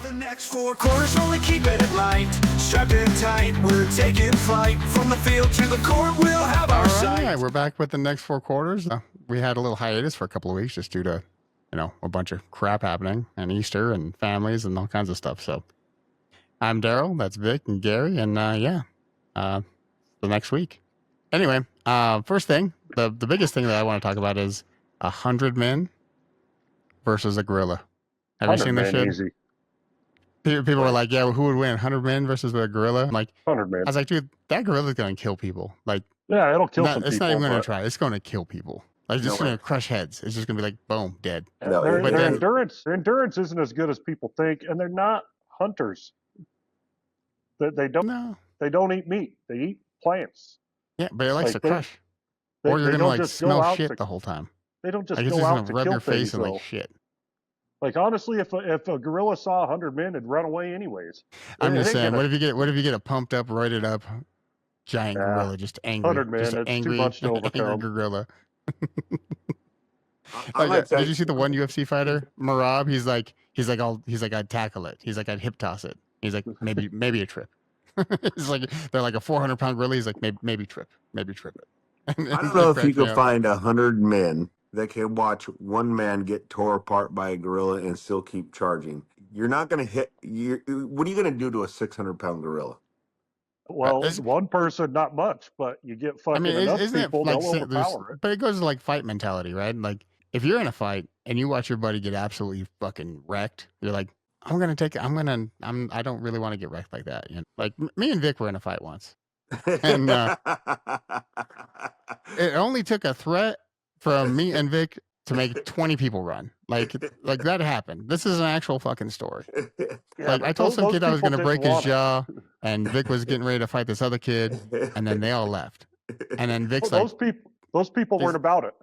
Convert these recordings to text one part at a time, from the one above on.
The next 4 quarters, only keep it light. Strapped in tight, we're taking flight. From the field to the court, we'll have our sight. All right, we're back with the next 4 quarters. We had a little hiatus for a couple of weeks just due to, a bunch of crap happening and Easter and families and all kinds of stuff. So I'm Daryl, that's Vic and Gary, and the next week. Anyway, first thing, the biggest thing that I want to talk about is 100 men versus a gorilla. Have you seen this shit? Easy. People were like, yeah, who would win, 100 men versus a gorilla? I'm like, 100 men. I was like, dude, that gorilla's going to kill people. Like, yeah, it'll kill some people. It's not even going to try. It's going to kill people. Like, it's just going to crush heads. It's just going to be like, boom, dead. No, their endurance isn't as good as people think, and they're not hunters. They don't eat meat. They eat plants. Yeah, but it likes to crush. Or you're going to like smell shit the whole time. They don't just like, go out to rub kill your face things, and though. like shit. Like, honestly, if a gorilla saw 100 men, it'd run away anyways. I'm just saying, what if you get a pumped up, roided up giant gorilla, just angry, 100 men, just it's angry, too much to overcome. angry gorilla. Did you see the one UFC fighter, Marab? He's like, I'd tackle it. He's like, I'd hip toss it. He's like, maybe a trip. He's like, they're like a 400-pound gorilla. He's like, maybe trip it. I don't know if you could find 100 men that can watch one man get tore apart by a gorilla and still keep charging. You're not going to hit. What are you going to do to a 600-pound gorilla? Well, one person, not much, but you get fucking enough people, they'll overpower it. But it goes to like fight mentality, right? Like, if you're in a fight and you watch your buddy get absolutely fucking wrecked, you're like, I don't really want to get wrecked like that. Like, me and Vic were in a fight once. And it only took a threat from me and Vic to make 20 people run. Like that happened. This is an actual fucking story. Yeah, like, I told some kid I was going to break his jaw, and Vic was getting ready to fight this other kid, and then they all left. And then Vic's those people weren't about it.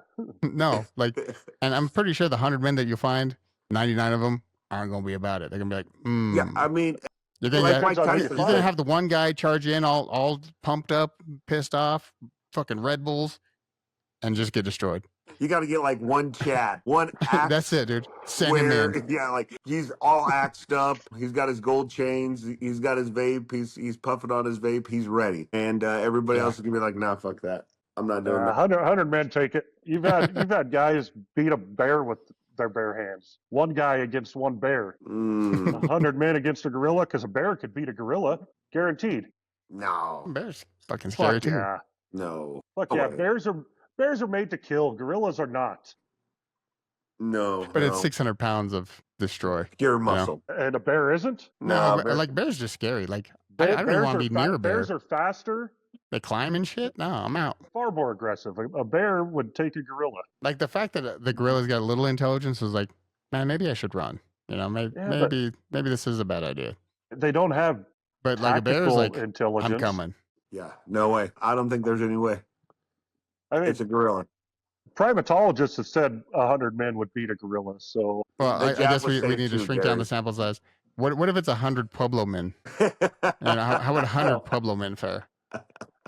No, like, and I'm pretty sure the 100 men that you find, 99 of them aren't going to be about it. They're going to be like, Yeah, I mean, you're going to have the one guy charge in all pumped up, pissed off, fucking Red Bulls, and just get destroyed. You got to get like one chat, one axe. That's it, dude. Send him in. Yeah, like he's all axed up. He's got his gold chains. He's got his vape. He's puffing on his vape. He's ready. And everybody else is gonna be like, nah, fuck that. I'm not doing that. 100 men take it. You've had guys beat a bear with their bare hands. One guy against one bear. 100 men against a gorilla, because a bear could beat a gorilla, guaranteed. No, bears fucking scary too. Yeah. No. Fuck yeah. Bears are made to kill. Gorillas are not. No. But it's 600 pounds of destroy. Pure muscle. And a bear isn't? No, like bears are scary. Like I don't even want to be near a bear. Bears are faster. They climb and shit? No, I'm out. Far more aggressive. A bear would take a gorilla. Like the fact that the gorilla's got a little intelligence was like, man, maybe I should run. Maybe this is a bad idea. They don't have but like a bear is like, intelligence. I'm coming. Yeah, no way. I don't think there's any way. I mean, it's a gorilla. Primatologists have said 100 men would beat a gorilla. So, well, I guess we need to shrink down the sample size. What if it's 100 Pueblo men? How would 100 Pueblo men fare?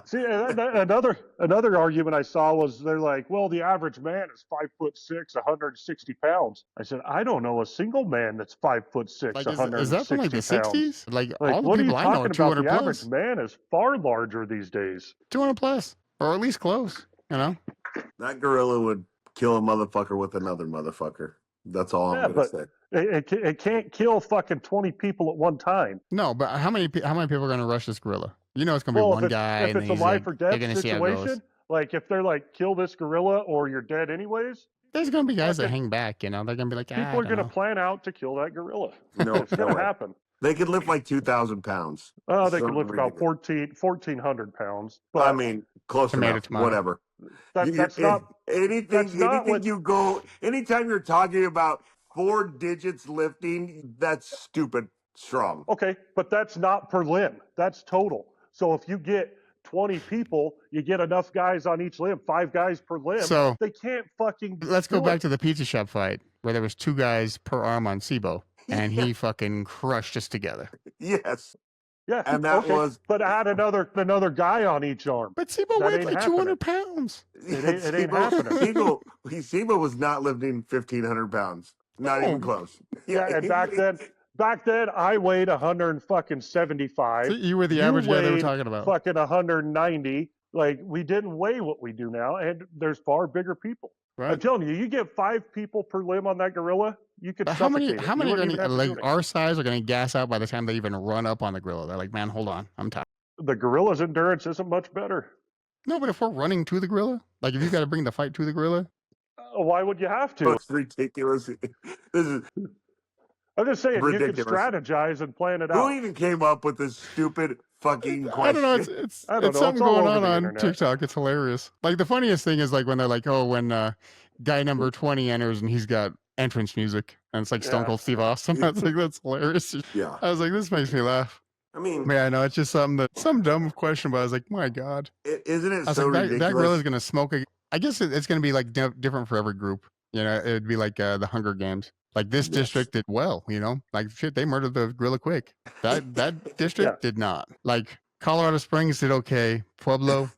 See, another argument I saw was they're like, well, the average man is 5'6", 160 pounds. I said, I don't know a single man that's 5'6", like, 160 is that from like the 60s? Like all the what people are you I know are talking 200 about? The plus. average man is far larger these days. 200 plus, or at least close. That gorilla would kill a motherfucker with another motherfucker. That's all I'm gonna say. It can't kill fucking 20 people at one time. No, but how many people are going to rush this gorilla? It's going to be one guy. If it's a life or death situation, like if they're like, kill this gorilla or you're dead anyways. There's going to be guys that hang back. They're going to be like, people are going to plan out to kill that gorilla. No, it's going to happen. They could lift like 2,000 pounds. Oh, they could lift about 1,400 pounds. But I mean, close enough. Whatever. That's not anything. Anytime you're talking about 4 digits lifting, that's stupid strong. Okay, but that's not per limb. That's total. So if you get 20 people, you get enough guys on each limb, 5 guys per limb. So they can't fucking. Let's go back to the pizza shop fight where there was 2 guys per arm on SIBO, and he fucking crushed us together. Yes. Yeah, and that was. But add another guy on each arm. But SIBO weighed like 200 pounds. It ain't happening. SIBO was not lifting 1,500 pounds. Not even close. Yeah, and Back then, I weighed 175. So you were the You average guy they were weighed talking about. fucking 190. Like, we didn't weigh what we do now, and there's far bigger people. I'm Right. telling you, you get 5 people per limb on that gorilla, you could But how many suffocate it. You are wouldn't going even to have to do like anything. our size are going to gas out by the time they even run up on the gorilla? They're like, man, hold on, I'm tired. The gorilla's endurance isn't much better. No, but if we're running to the gorilla, like if you got to bring the fight to the gorilla, Why would you have to? It's ridiculous. This is I'm just saying, you could ridiculous. strategize and plan it Who out. even came up with this stupid fucking I don't know. question? It's I don't know. something It's all going over on the on internet. TikTok. It's hilarious. Like the funniest thing is like when they're like, oh, when guy number 20 enters and he's got entrance music and it's like Stone Yeah. Cold Steve Austin. That's like that's hilarious. Yeah. I was like, this makes me laugh. I mean, Yeah, no, it's just some dumb question, but I was like, my God. isn't it I was so like, that ridiculous? gorilla's gonna smoke. I guess it's gonna be like different for every group. You know, it'd be like the Hunger Games. Like this Yes. district did well. You know, like shit, they murdered the gorilla quick. That district did not. Like Colorado Springs did okay. Pueblo,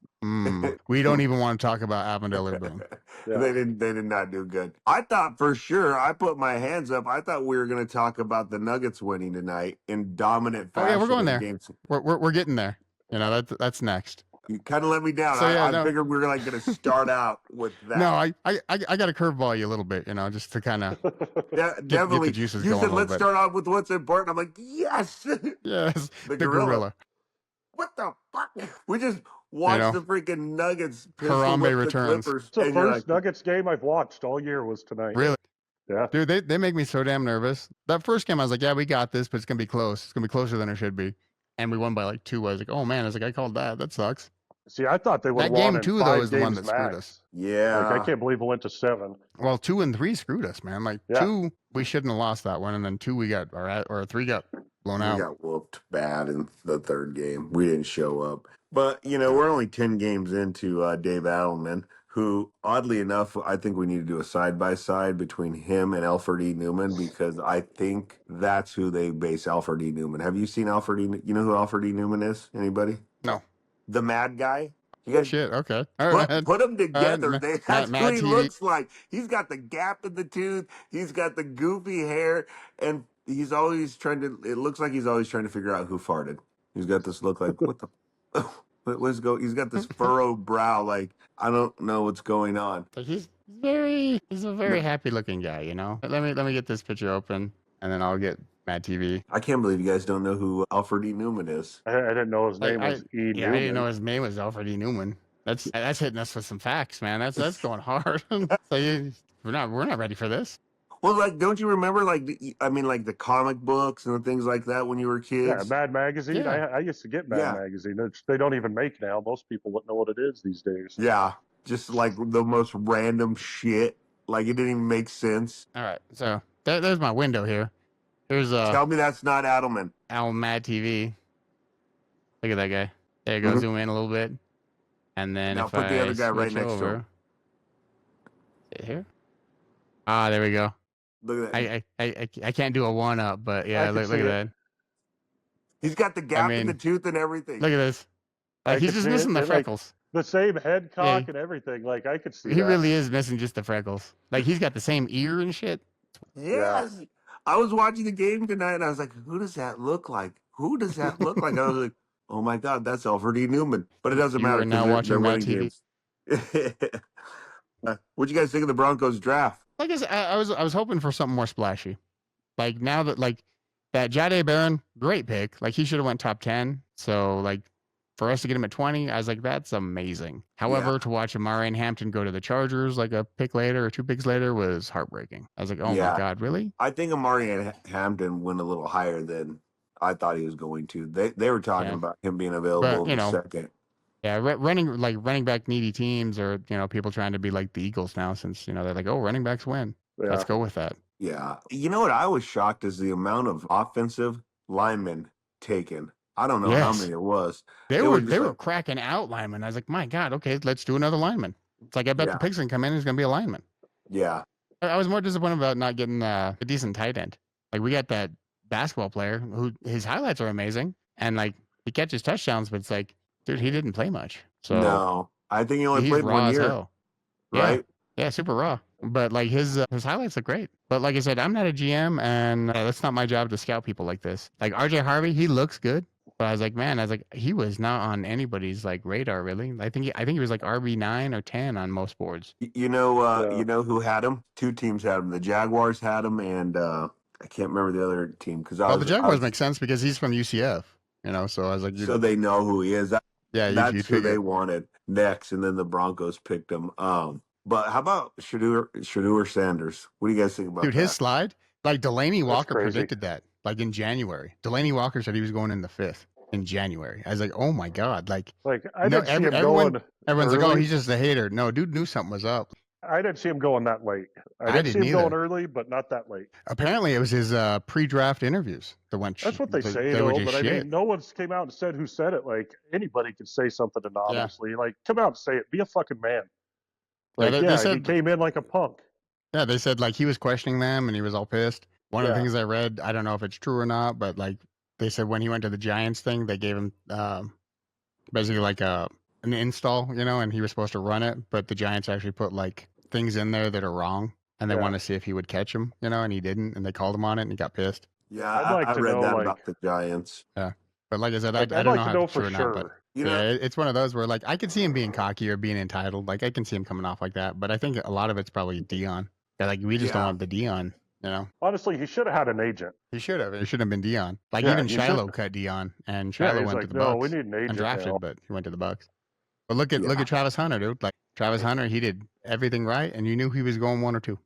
we don't even want to talk about Avondale or Boone. Yeah. They did not do good. I thought for sure, I put my hands up. I thought we were going to talk about the Nuggets winning tonight in dominant Oh fashion. yeah, we're going in there. games. We're getting there. You know, that's next. You kind of let me down. So, yeah, I no. figured we were like going to start out with that. No, I got to curveball you a little bit. You know, just to kind of Definitely. the juices You going said a little let's bit. start off with what's important. I'm like, yes. yes, The the gorilla. What the fuck? We just watched know, the freaking Nuggets pistol Harambe whip the returns. Clippers. It's the and you're first Nuggets game I've watched all year was tonight. Really? Yeah. Dude, they make me so damn nervous. That first game, I was like, yeah, we got this, but it's going to be close. It's going to be closer than it should be. And we won by like 2. I was like, oh, man. I was like, I called that. That sucks. See, I thought they would That have won game in 2, though, 5 is the one games that screwed max. us. Yeah. Like, I can't believe it went to 7. Well, 2 and 3 screwed us, man. Like, Yeah. 2, we shouldn't have lost that one. And then 2, we got, or 3 got blown out. We got whooped bad in the third game. We didn't show up. But, you know, we're only 10 games into Dave Adelman, who, oddly enough, I think we need to do a side-by-side between him and Alfred E. Newman because I think that's who they base Alfred E. Newman. Have you seen Alfred E. You know who Alfred E. Newman is? Anybody? No. The mad guy? You guys Shit, okay. All right. put them together. Ma- That's Mad who he TV. looks like. He's got the gap in the tooth. He's got the goofy hair, and he's always trying to. It looks like he's always trying to figure out who farted. He's got this look like what the. Let's go. He's got this furrowed brow. Like I don't know what's going on. Like, he's a very happy looking guy, you know? Let me get this picture open, and then I'll get Mad TV. I can't believe you guys don't know who Alfred E. Newman is. I didn't know his name was E. Yeah, Newman. I didn't know his name was Alfred E. Newman. That's hitting us with some facts, man. That's going hard. So we're not ready for this. Well, like, don't you remember, like, like the comic books and things like that when you were kids? Yeah, Mad Magazine. Yeah. I used to get Mad Yeah. Magazine. They don't even make now. Most people wouldn't know what it is these days. Yeah, just like the most random shit. Like it didn't even make sense. All right, so there's my window here. Here's Tell me that's not Adelman. Al Mad TV. Look at that guy. There you go. Mhm. Zoom in a little bit, and then Now if put the I other guy right switch next to over, him. Is it here. Ah, there we go. Look at that. I can't do a 1-up, but yeah, I can look see at it. that. He's got the gap in mean, the tooth and everything. Look at this. I Like he's can just see missing it. the They're, like, freckles. The same head cock Yeah. and everything. Like I could see He that. really is missing just the freckles. Like he's got the same ear and shit. Yes. I was watching the game tonight and I was like, who does that look like? Who does that look like? I was like, oh my God, that's Alfred E. Newman. But it doesn't You matter. are now 'cause watching Mad winning TV. games. What'd you guys think of the Broncos draft? Like I was hoping for something more splashy. Like now that that Jade Barron, great pick. Like he should have went top 10. So like for us to get him at 20, I was like, that's amazing. However, Yeah. to watch Amari and Hampton go to the Chargers like a pick later or 2 picks later was heartbreaking. I was like, oh Yeah. my God, really? I think Amari and Hampton went a little higher than I thought he was going to. They were talking Yeah. about him being available But, in the second. Yeah, running back needy teams or people trying to be like the Eagles now since they're like, oh, running backs win. Yeah. Let's go with that. Yeah. You know what I was shocked is the amount of offensive linemen taken. I don't know how Yes. many it was. They It were was just they were like- cracking out linemen. I was like, my God, okay, let's do another lineman. It's like I bet Yeah. the Pigs can come in. He's gonna be a lineman. Yeah. I was more disappointed about not getting a decent tight end. Like we got that basketball player who his highlights are amazing and like he catches touchdowns, but it's like, dude, he didn't play much. So No. I think he only he's played raw 1 as year. hell. Yeah. Right? Yeah, super raw. But like his highlights look great. But like I said, I'm not a GM, and that's not my job to scout people like this. Like RJ Harvey, he looks good, but I was like, man, he was not on anybody's like radar really. I think he was like RB9 or 10 on most boards. You know who had him? Two teams had him. The Jaguars had him, and I can't remember the other team because Well, the Jaguars make sense because he's from UCF, you know. So I was like, so they know who he is. Yeah, That's you'd who figure. they wanted next, and then the Broncos picked him. But how about Shadeur Sanders? What do you guys think about Dude, his that? slide, like Delaney Walker crazy. predicted that, like in January. Delaney Walker said he was going in the 5th in January. I was like, oh my God. Like I no, didn't see him everyone's going like, oh, early. he's just a hater. No, dude knew something was up. I didn't see him going that late. I didn't see didn't him going either. early, but not that late. Apparently, it was his pre-draft interviews that went. That's what they say, they were though. just But I shit. mean, no one's came out and said who said it. Like anybody could say something anonymously. Like, come out and say it. Be a fucking man. Like, they said, he came in like a punk. Yeah, they said like he was questioning them and he was all pissed. One of the Yeah. things I read, I don't know if it's true or not, but like they said when he went to the Giants thing, they gave him basically like an install, you know, and he was supposed to run it, but the Giants actually put like things in there that are wrong, and they Yeah. want to see if he would catch them, you know, and he didn't, and they called him on it, and he got pissed. Yeah, I'd like I to read know, that like- about the Giants. But like I said, Like, I I'd don't like know to how know it's true for or sure. not, but You know, yeah, it's one of those where like I can see him being cocky or being entitled. Like I can see him coming off like that, but I think a lot of it's probably Dion. Yeah, like we just don't Yeah. want the Dion, you know. Honestly, he should have had an agent. He should have. It should have been Dion. Like Yeah, even he Shiloh should. cut Dion, and Yeah, Shiloh he's went like, to the no, Bucks we need an agent undrafted, now. but he went to the Bucks. But look Yeah. at Travis Hunter, dude. Like Travis Hunter, he did everything right, and you knew he was going 1 or 2.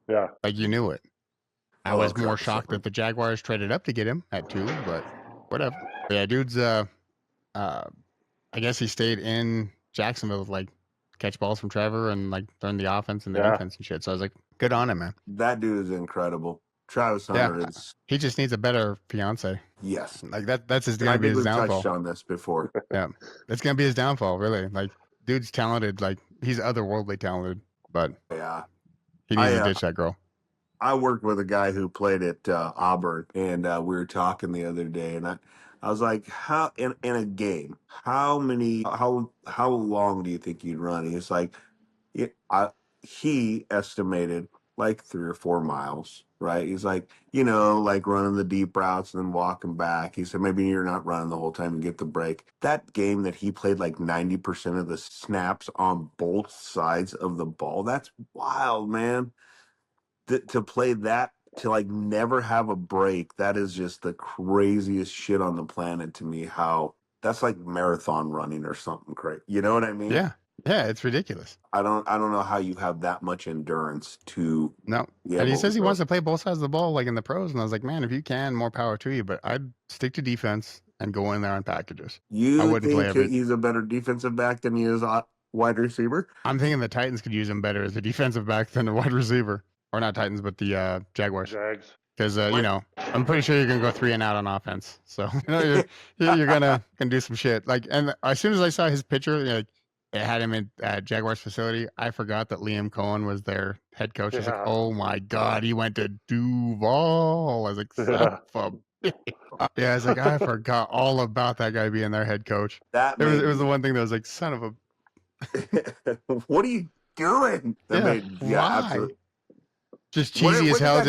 Yeah. Like you knew it. I love was more Travis shocked Hunter. that the Jaguars traded up to get him at 2, but whatever. But yeah, dude's I guess he stayed in Jacksonville with like catch balls from Trevor and like learn the offense and the Yeah. defense and shit. So I was like, good on him, man. That dude is incredible. Travis Yeah. Hunter is, He just needs a better fiance. yes. Like that's I gonna be think his we've downfall. touched on this before. Yeah, that's gonna be his downfall, really. Like, dude's talented. Like, he's otherworldly talented, but Yeah. he needs to I, ditch that girl. I worked with a guy who played at Auburn, and we were talking the other day, and I was like, how in a game, how long do you think you'd run? And he's like, he estimated like 3 or 4 miles, right? He's like, like running the deep routes and then walking back. He said maybe you're not running the whole time and get the break. That game that he played like 90% of the snaps on both sides of the ball. That's wild, man. To play that, to like never have a break, that is just the craziest shit on the planet to me. How that's like marathon running or something crazy. You know what I mean? Yeah, it's ridiculous. I don't know how you have that much endurance to. No, Yeah, and he says he wants to play both sides of the ball, like in the pros. And I was like, man, if you can, more power to you. But I'd stick to defense and go in there on packages. I You wouldn't play think every- he's a better defensive back than he is a wide receiver? I'm thinking the Titans could use him better as a defensive back than a wide receiver, or not Titans, but the Jaguars. Jags. Because I'm pretty sure you're gonna go 3 and out on offense. So you're gonna do some shit. Like, and as soon as I saw his picture, like it had him at Jaguars facility, I forgot that Liam Cohen was their head coach. I was like, Yeah. oh my god, he went to Duval. I was like, son of a bitch. Yeah, I was like, I forgot all about that guy being their head coach. That It was the one thing that was like, son of a. What are you doing? Why? Absolutely. Just cheesy as hell.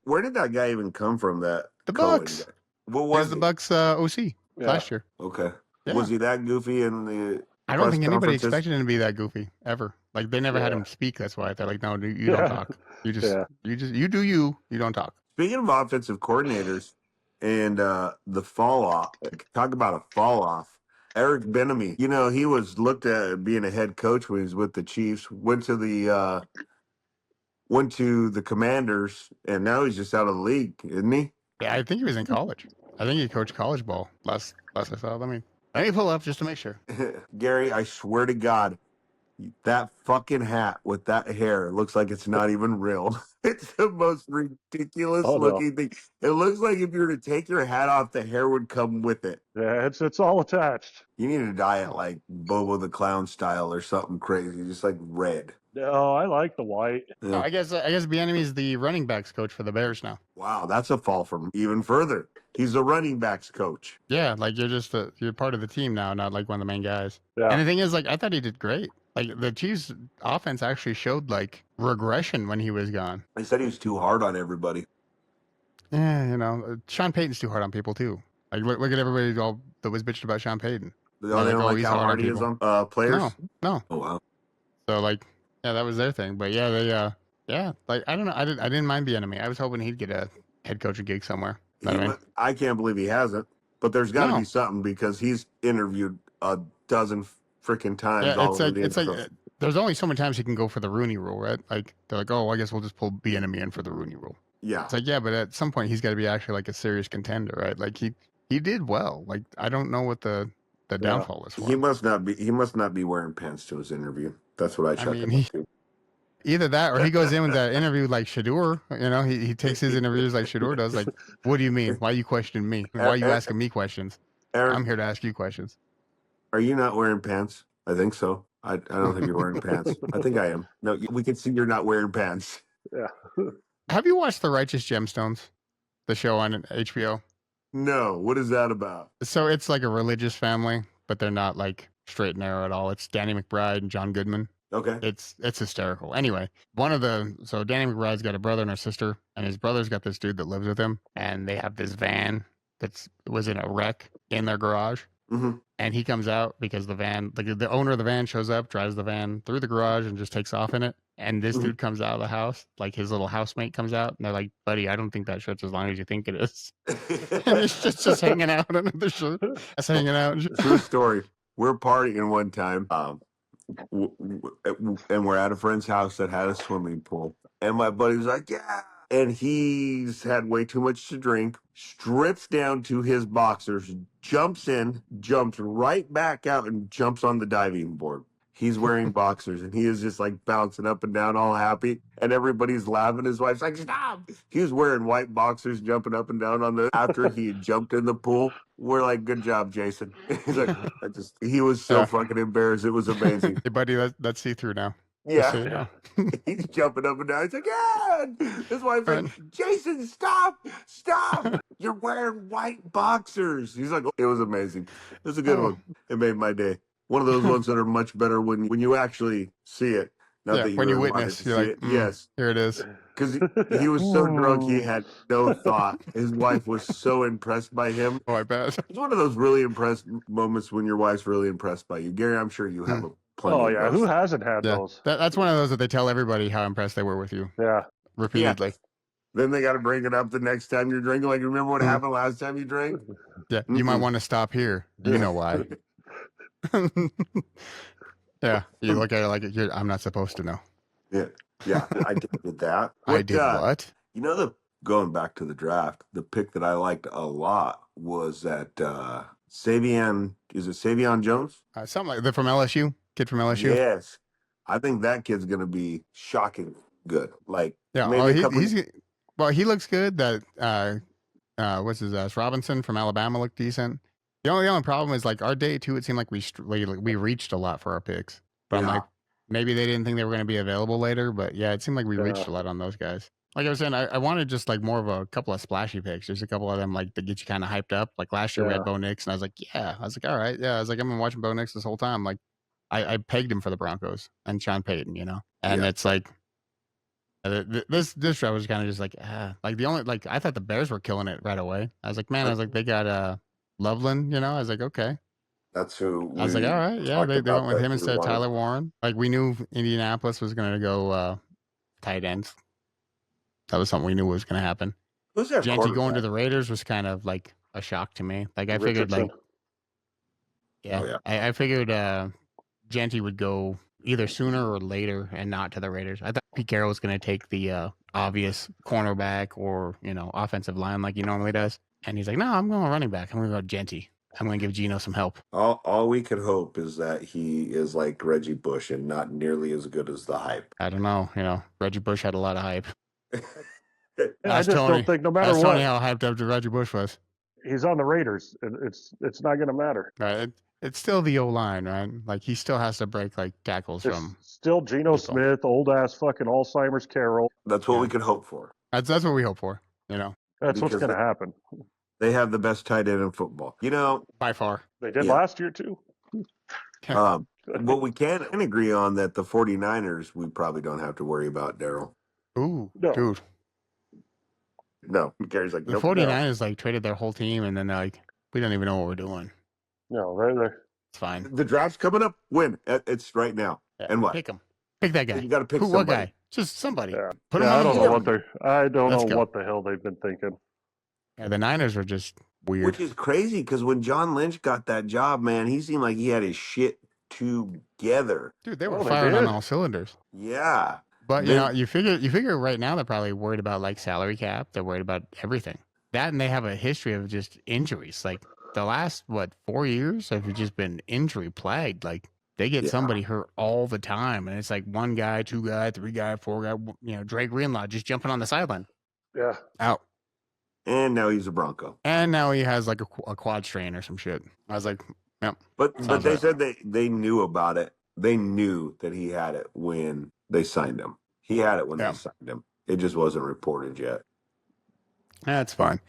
Where did that guy even come from? That The Cohen Bucks. guy? What He was was the he? Bucks OC Yeah. last year. Okay. Yeah. Was he that goofy in the? I don't press think anybody conferences? expected him to be that goofy ever. Like they never had Yeah. him speak. That's why they're like, no, you don't Yeah. talk. You just, Yeah. you do you. You don't talk. Speaking of offensive coordinators and the fall off, talk about a fall off. Eric Bieniemy, he was looked at being a head coach when he was with the Chiefs. Went to the Commanders, and now he's just out of the league, isn't he? Yeah, I think he was in college. I think he coached college ball last I saw. Let me pull up just to make sure. Gary, I swear to God, that fucking hat with that hair looks like it's not even real. It's the most ridiculous Oh, no. looking thing. It looks like if you were to take your hat off, the hair would come with it. Yeah, it's all attached. You need to dye it like Bobo the Clown style or something crazy, just like red. No, I like the white. Oh, I guess Bieniemy is the running backs coach for the Bears now. Wow, that's a fall from even further. He's a running backs coach. Yeah, like you're just you're part of the team now, not like one of the main guys. Yeah. And the thing is, like I thought he did great. Like the Chiefs offense actually showed like regression when he was gone. They said he was too hard on everybody. Yeah, Sean Payton's too hard on people too. Like look at everybody all that was bitching about Sean Payton. They don't like he's how hard he is on players. No. Oh wow. So like, yeah, that was their thing. But yeah, they like I don't know. I didn't mind the enemy. I was hoping he'd get a head coaching gig somewhere. I can't believe he hasn't. But there's got to be something because he's interviewed a dozen freaking times. Yeah, it's like there's only so many times he can go for the Rooney Rule, right? Like they're like, oh, I guess we'll just pull the enemy in for the Rooney Rule. Yeah, it's like, yeah, but at some point he's got to be actually like a serious contender, right? Like he did well. Like I don't know what the downfall is for him. He must not be wearing pants to his interview. That's what I checked him to. Either that or he goes in with that interview like Shador. He takes his interviews like Shador does. Like, what do you mean? Why are you questioning me? Why are you asking me questions? I'm here to ask you questions. Are you not wearing pants? I think so. I don't think you're wearing pants. I think I am. No, we can see you're not wearing pants. Yeah. Have you watched The Righteous Gemstones, the show on HBO? No. What is that about? So it's like a religious family, but they're not like straight and narrow at all. It's Danny McBride and John Goodman. Okay. It's hysterical. Anyway, so Danny McBride's got a brother and a sister, and his brother's got this dude that lives with him, and they have this van was in a wreck in their garage. Mm-hmm. And he comes out because the van, the owner of the van shows up, drives the van through the garage and just takes off in it. And this dude comes out of the house, like his little housemate comes out, and they're like, buddy, I don't think that shirt's as long as you think it is. And it's just hanging out under the shirt. It's hanging out. True story. We're partying one time, and we're at a friend's house that had a swimming pool. And my buddy's like, yeah. And he's had way too much to drink, strips down to his boxers, jumps in, jumps right back out, and jumps on the diving board. He's wearing boxers, and he is just like bouncing up and down, all happy. And everybody's laughing. His wife's like, stop. He was wearing white boxers, jumping up and down after he had jumped in the pool. We're like, good job, Jason. He's like, he was so fucking embarrassed. It was amazing. Hey, buddy, that's see-through now. Yeah. So you know. He's jumping up and down. He's like, yeah. His wife's like, Jason, stop. You're wearing white boxers. He's like, oh. It was amazing. It was a good one. It made my day. One of those ones that are much better when you actually see it. Not that when you witness, you're like, yes, here it is. Because he was so drunk, he had no thought. His wife was so impressed by him. Oh, I bet. It's one of those really impressed moments when your wife's really impressed by you. Gary, I'm sure you have a plenty. Oh, yeah. Who hasn't had those? That's one of those that they tell everybody how impressed they were with you. Yeah. Repeatedly. Yeah. Then they got to bring it up the next time you're drinking. Like, remember what happened last time you drank? Yeah. You might want to stop here. You know why. Yeah. You look at it like I'm not supposed to know. Yeah. I did that. I did what? You know, going back to the draft, the pick that I liked a lot was that Savion. Is it Savion Jones? Something like that from LSU. Kid from LSU. Yes. I think that kid's going to be shocking good. Like, yeah. He looks good. That what's his ass? Robinson from Alabama looked decent. The only problem is like our day too. It seemed like we reached a lot for our picks, but I'm like, maybe they didn't think they were going to be available later. But yeah, it seemed like we reached a lot on those guys. Like I was saying, I wanted just like more of a couple of splashy picks. There's a couple of them like that get you kind of hyped up. Like last year we had Bo Nix, and I was like, all right, yeah. I was like, I've been watching Bo Nix this whole time. Like I pegged him for the Broncos and Sean Payton, and it's like. This draft was kind of just like the only like I thought the Bears were killing it right away. I was like, man, they got Loveland, I was like, okay. That's who I was like, all right, yeah, they went with him instead of Tyler Warren. Like we knew Indianapolis was gonna go tight ends. That was something we knew was gonna happen. Who's that? Genty going to the Raiders was kind of like a shock to me. Like I figured I figured Genty would go either sooner or later and not to the Raiders. I thought Pete Carroll was going to take the obvious cornerback or, offensive line like he normally does. And he's like, no, I'm going running back. I'm going to go Genty. I'm going to give Geno some help. All we could hope is that he is like Reggie Bush and not nearly as good as the hype. I don't know. Reggie Bush had a lot of hype. I just don't think no matter what. Tony how hyped up Reggie Bush was. He's on the Raiders. It's not going to matter. Right. It's still the O-line, right? Like, he still has to break, like, tackles from... Still Geno Smith, old-ass fucking Alzheimer's Carroll. That's what we could hope for. That's what we hope for, That's because what's going to happen. They have the best tight end in football. By far. They did last year, too. What we can agree on that the 49ers, we probably don't have to worry about, Daryl. Ooh, No. dude. No, Gary's like, The nope. 49ers like traded their whole team, and then they're like, we don't even know what we're doing. No, they're It's fine. The draft's coming up. When? It's right now. Yeah, And what? Pick him. Pick that guy. You got to pick What somebody. guy? Just somebody. Yeah. Put him I on the don't know board. I don't Let's know go. what the hell they've been thinking. Yeah, the Niners were just weird. Which is crazy because when John Lynch got that job, man, he seemed like he had his shit together. Dude, they were Oh, they firing on did? all cylinders. Yeah. But Then- you figure right now they're probably worried about like salary cap. They're worried about everything. That, and they have a history of just injuries. Like the last 4 years have just been injury plagued. Like they get Yeah. somebody hurt all the time, and it's like one guy, two guy, three guy, four guy. You know, Dre Greenlaw just jumping on the sideline, Yeah. out. And now he's a Bronco. And now he has like a quad strain or some shit. I was like, yep. But Sounds they right. said they knew about it. They knew that he had it when they signed him. He had it when Yeah. they signed him. It just wasn't reported yet. That's fine.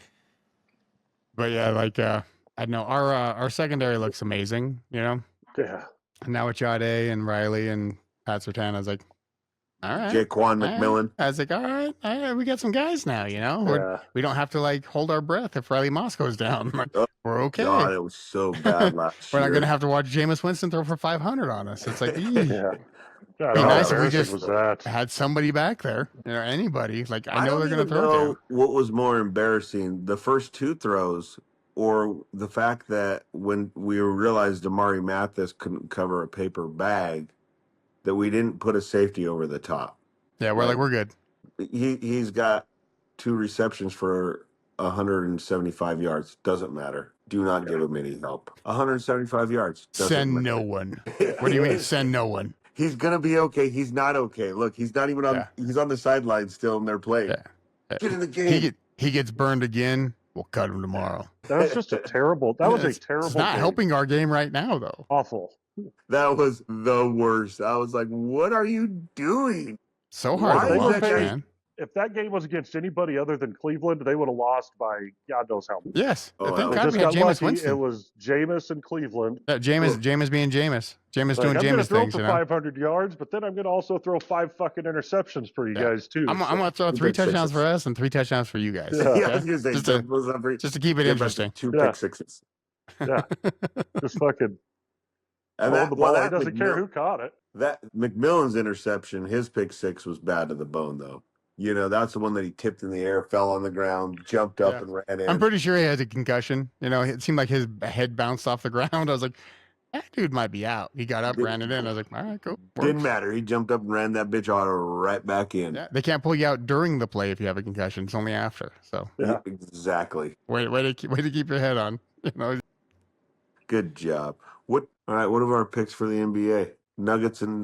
But yeah, like I know our secondary looks amazing, you know. Yeah. And now with Jade and Riley and Pat Surtain, I was like, all right. Jaquan all right. McMillan. I was like, all right, we got some guys now, you know. Yeah. We don't have to like hold our breath if Riley Moss goes down. Like, Oh, we're okay. God, it was so bad last We're year. not gonna have to watch Jameis Winston throw for 500 on us. It's like, Yeah. God, Be how nice if we embarrassing just was that? had somebody back there, you know, anybody. Like I know don't they're gonna even throw know it to him. what was more embarrassing, the first two throws or the fact that when we realized Amari Mathis couldn't cover a paper bag, that we didn't put a safety over the top. Yeah, we're like, we're good. He's got 2 receptions for 175 yards. Doesn't matter. Do not give him any help. 175 yards. Doesn't Send matter. no one. What do you mean? Send no one. He's gonna be okay. He's not okay. Look, he's not even on. Yeah. He's on the sideline still, and they're playing. Yeah. Get in the game. He gets burned again. We'll cut him tomorrow. That was just a terrible. That was a It's terrible. not game. helping our game right now, though. Awful. That was the worst. I was like, "What are you doing?" So hard Why to is watch, that- man. If that game was against anybody other than Cleveland, they would have lost by God knows how much. Yes. Oh, Thank that God Just we had got Jameis lucky. Winston. It was Jameis and Cleveland. Yeah, Jameis being Jameis. Jameis Like, doing I'm going to Jameis throw things, for you know. 500 yards, but then I'm going to also throw 5 fucking interceptions for you Yeah. guys too. I'm So, going to throw Pick 3 touchdowns sixes. for us and 3 touchdowns for you guys. Yeah. Yeah, I Okay? was gonna say Just to- doubles every- Just to keep it give us interesting. 2 Yeah. pick sixes. just fucking And hold that, the well, ball. He that doesn't care who caught it. That McMillan's interception, his pick 6 was bad to the bone, though. You know, that's the one that he tipped in the air, fell on the ground, jumped up, Yeah. and ran in. I'm pretty sure he has a concussion. You know, it seemed like his head bounced off the ground. I was like, that dude might be out. He got up, ran it in. I was like, all right, cool. Didn't Works. matter. He jumped up and ran that bitch auto right back in. Yeah, they can't pull you out during the play if you have a concussion. It's only after. So Yeah. Exactly. way to keep your head on. You know, Good job. All right, what are our picks for the NBA? Nuggets and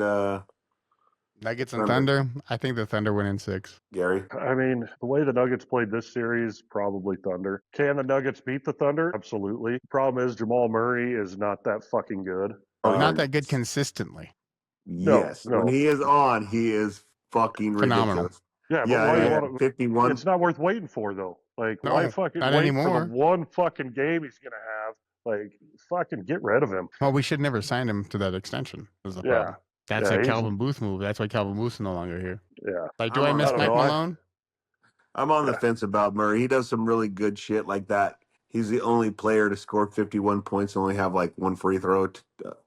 Nuggets and Thunder. I think the Thunder win in 6. Gary. I mean, the way the Nuggets played this series, probably Thunder. Can the Nuggets beat the Thunder? Absolutely. Problem is, Jamal Murray is not that fucking good. Not that good consistently. Yes. no. When he is on, he is fucking Phenomenal. ridiculous. Yeah, but Yeah, why yeah, you yeah. want to, 51. it's not worth waiting for, though. Like, No, why fucking not wait anymore. for the one fucking game he's going to have? Like, fucking get rid of him. Well, we should never sign him to that extension. Was the Yeah. problem. That's Yeah, a he's- Calvin Booth move. That's why Calvin Booth is no longer here. Yeah. Like, do I I miss don't Mike know. Malone? I'm on the Yeah. fence about Murray. He does some really good shit like that. He's the only player to score 51 points and only have like 1 free throw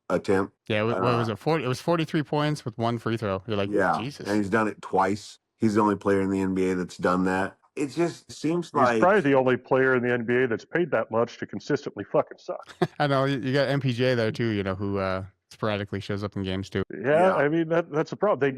attempt. Yeah, what was it? 40. It was 43 points with 1 free throw. You're like, Yeah. Jesus. And he's done it twice. He's the only player in the NBA that's done that. It just seems He's like probably the only player in the NBA that's paid that much to consistently fucking suck. I know you got MPJ there too. You know who sporadically shows up in games too. Yeah, Yeah. I mean that's a problem.